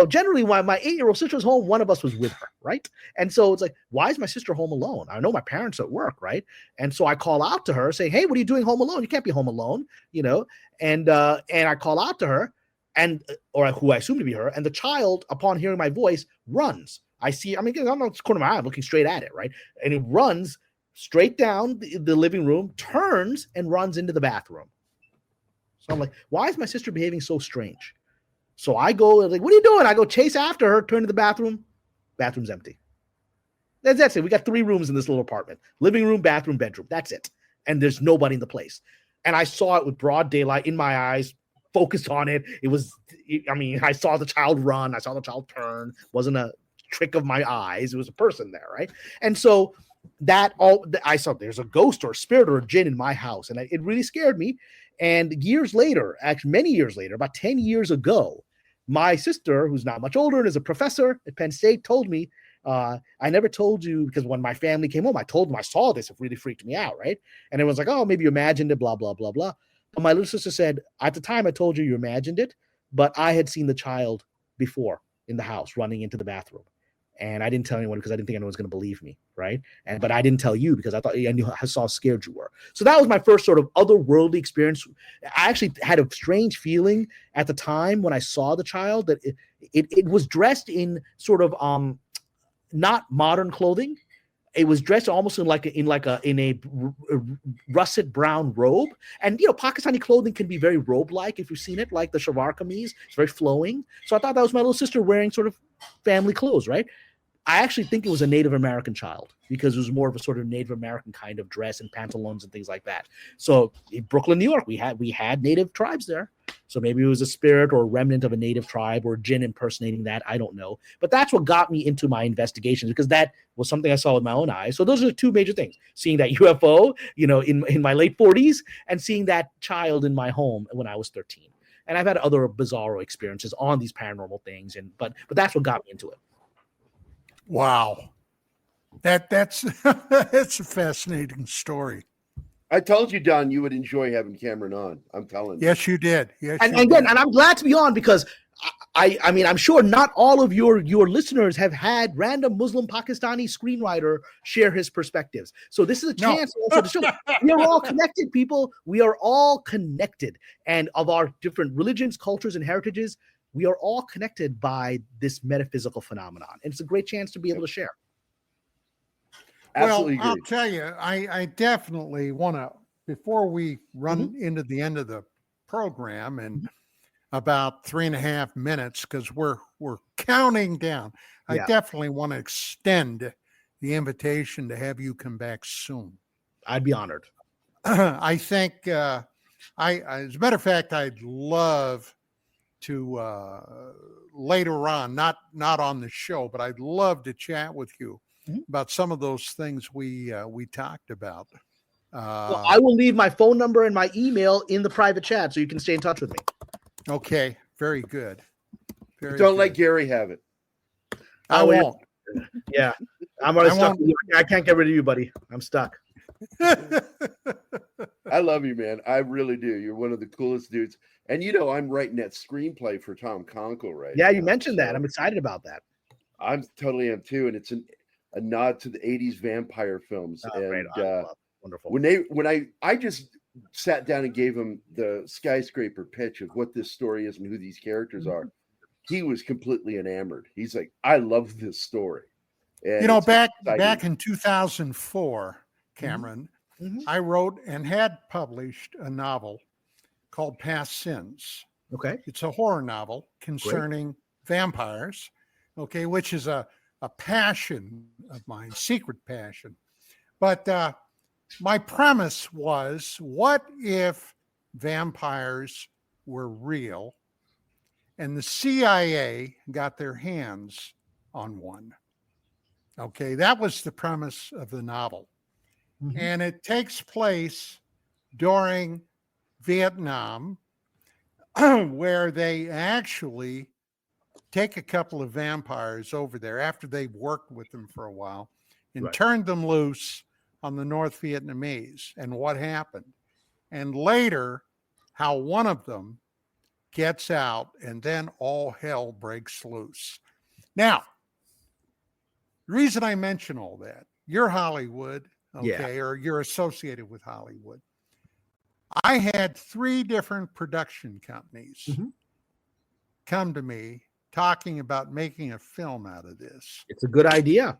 S6: generally when my 8-year-old sister was home, one of us was with her, right? And so it's like, why is my sister home alone? I know my parents are at work, right? And so I call out to her saying, hey, what are you doing home alone? You can't be home alone, and I call out to her, or who I assume to be her, and the child, upon hearing my voice, runs. I'm in the corner of my eye, I'm looking straight at it, right? And it runs straight down the living room, turns, and runs into the bathroom. So I'm like, why is my sister behaving so strange? So I go, like, what are you doing? I go chase after her, turn to the bathroom. Bathroom's empty. That's it. We got 3 rooms in this little apartment. Living room, bathroom, bedroom. That's it. And there's nobody in the place. And I saw it with broad daylight in my eyes, focused on it. I saw the child run. I saw the child turn. It wasn't a trick of my eyes. It was a person there, right? And so I saw there's a ghost or a spirit or a jinn in my house. And it really scared me. And years later, actually many years later, about 10 years ago, my sister, who's not much older and is a professor at Penn State, told me, I never told you, because when my family came home, I told them I saw this. It really freaked me out, right? And everyone's like, oh, maybe you imagined it, blah, blah, blah, blah. But my little sister said, at the time I told you imagined it, but I had seen the child before in the house running into the bathroom. And I didn't tell anyone because I didn't think anyone was going to believe me, right? But I didn't tell you because I thought I knew how scared you were. So that was my first sort of otherworldly experience. I actually had a strange feeling at the time when I saw the child that it was dressed in sort of not modern clothing. It was dressed almost in a russet brown robe. And, Pakistani clothing can be very robe-like if you've seen it, like the shalwar kameez. It's very flowing. So I thought that was my little sister wearing sort of family clothes, right? I actually think it was a Native American child because it was more of a sort of Native American kind of dress and pantaloons and things like that. So in Brooklyn, New York, we had Native tribes there. So maybe it was a spirit or a remnant of a Native tribe or jinn impersonating that. I don't know. But that's what got me into my investigations because that was something I saw with my own eyes. So those are the two major things: seeing that UFO, in my late 40s, and seeing that child in my home when I was 13. And I've had other bizarro experiences on these paranormal things, but that's what got me into it.
S4: Wow. That's that's a fascinating story.
S5: I told you, Don, you would enjoy having Cameron on. I'm telling you.
S4: Yes, you did. Yes,
S6: and I'm glad to be on because I mean, I'm sure not all of your listeners have had random Muslim Pakistani screenwriter share his perspectives. So this is a chance also to show we are all connected, people. We are all connected, and of our different religions, cultures, and heritages, we are all connected by this metaphysical phenomenon. And it's a great chance to be able to share.
S5: Absolutely
S4: well,
S5: agree.
S4: I'll tell you, I definitely want to, before we run into the end of the program in about 3.5 minutes, because we're counting down, I definitely want to extend the invitation to have you come back soon.
S6: I'd be honored.
S4: I think, as a matter of fact, I'd love to later on, not on the show, but I'd love to chat with you about some of those things we talked about.
S6: Well, I will leave my phone number and my email in the private chat so you can stay in touch with me.
S4: Okay, very good.
S5: Don't let Gary have it.
S4: I won't.
S6: Yeah, I'm already stuck. I can't get rid of you, buddy. I'm stuck.
S5: I love you, man. I really do. You're one of the coolest dudes. And I'm writing that screenplay for Tom Conkle right now.
S6: Yeah, you mentioned that. I'm excited about that.
S5: I'm totally am too. And it's a nod to the 80s vampire films.
S6: Great. Wonderful.
S5: When I just sat down and gave him the skyscraper pitch of what this story is and who these characters are, he was completely enamored. He's like, I love this story. And
S4: back in 2004, Cameron, I wrote and had published a novel called Past Sins.
S6: Okay.
S4: It's a horror novel concerning vampires, which is a passion of mine, secret passion. But my premise was, what if vampires were real and the CIA got their hands on one? Okay, that was the premise of the novel. And it takes place during Vietnam, where they actually take a couple of vampires over there after they've worked with them for a while and turned them loose on the North Vietnamese, and what happened. And later, how one of them gets out, and then all hell breaks loose. Now, the reason I mention all that, you're Hollywood, or you're associated with Hollywood. I had 3 different production companies come to me talking about making a film out of this.
S6: It's a good idea.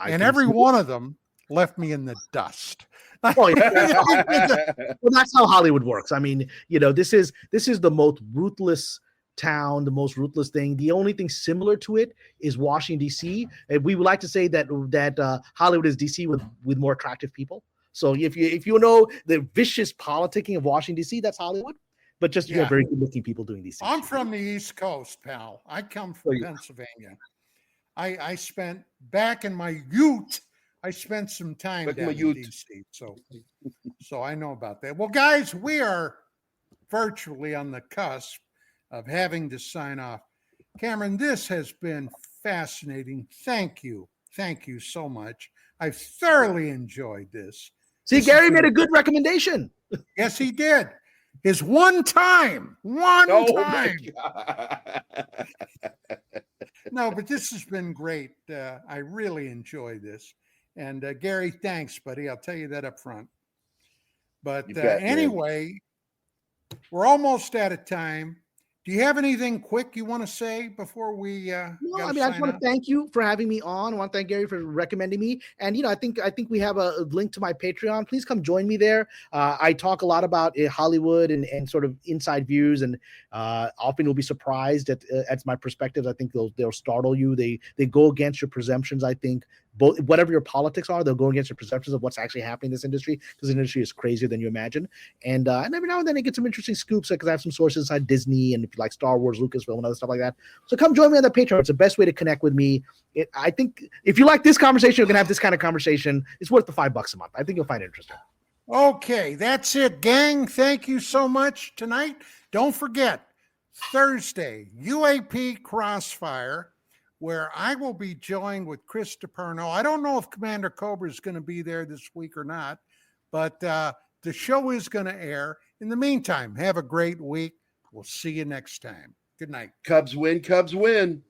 S4: And every one of them left me in the dust.
S6: Well, that's how Hollywood works. I mean, this is the most ruthless town, the most ruthless thing. The only thing similar to it is Washington, D.C. And we would like to say that Hollywood is D.C. with more attractive people. So if you know the vicious politicking of Washington, D.C., that's Hollywood. But just you have very good looking people doing these things.
S4: I'm from the East Coast, pal. I come from Pennsylvania. I spent back in my youth. I spent some time down in D.C. So I know about that. Well, guys, we are virtually on the cusp of having to sign off. Cameron, this has been fascinating. Thank you so much. I've thoroughly enjoyed this.
S6: See, Gary made a good recommendation.
S4: Yes, he did. His one time. No, but this has been great. I really enjoy this. And Gary, thanks, buddy. I'll tell you that up front. But anyway, we're almost out of time. Do you have anything quick you want to say before we
S6: No, I mean, I just want to thank you for having me on. I want to thank Gary for recommending me. And, I think we have a link to my Patreon. Please come join me there. I talk a lot about Hollywood and sort of inside views, and often you'll be surprised at my perspectives. I think they'll startle you. They go against your presumptions. I think both, whatever your politics are, they'll go against your perceptions of what's actually happening in this industry, because the industry is crazier than you imagine. And every now and then I get some interesting scoops, because I have some sources inside Disney, and if you like Star Wars, Lucasfilm, and other stuff like that. So come join me on the Patreon. It's the best way to connect with me. I think if you like this conversation, you're gonna have this kind of conversation. It's worth the $5 a month. I think you'll find it interesting.
S4: Okay, that's it, gang. Thank you so much tonight. Don't forget, Thursday, UAP Crossfire, where I will be joined with Chris DiPerno. I don't know if Commander Cobra is going to be there this week or not, but the show is going to air. In the meantime, have a great week. We'll see you next time. Good night.
S5: Cubs win, Cubs win.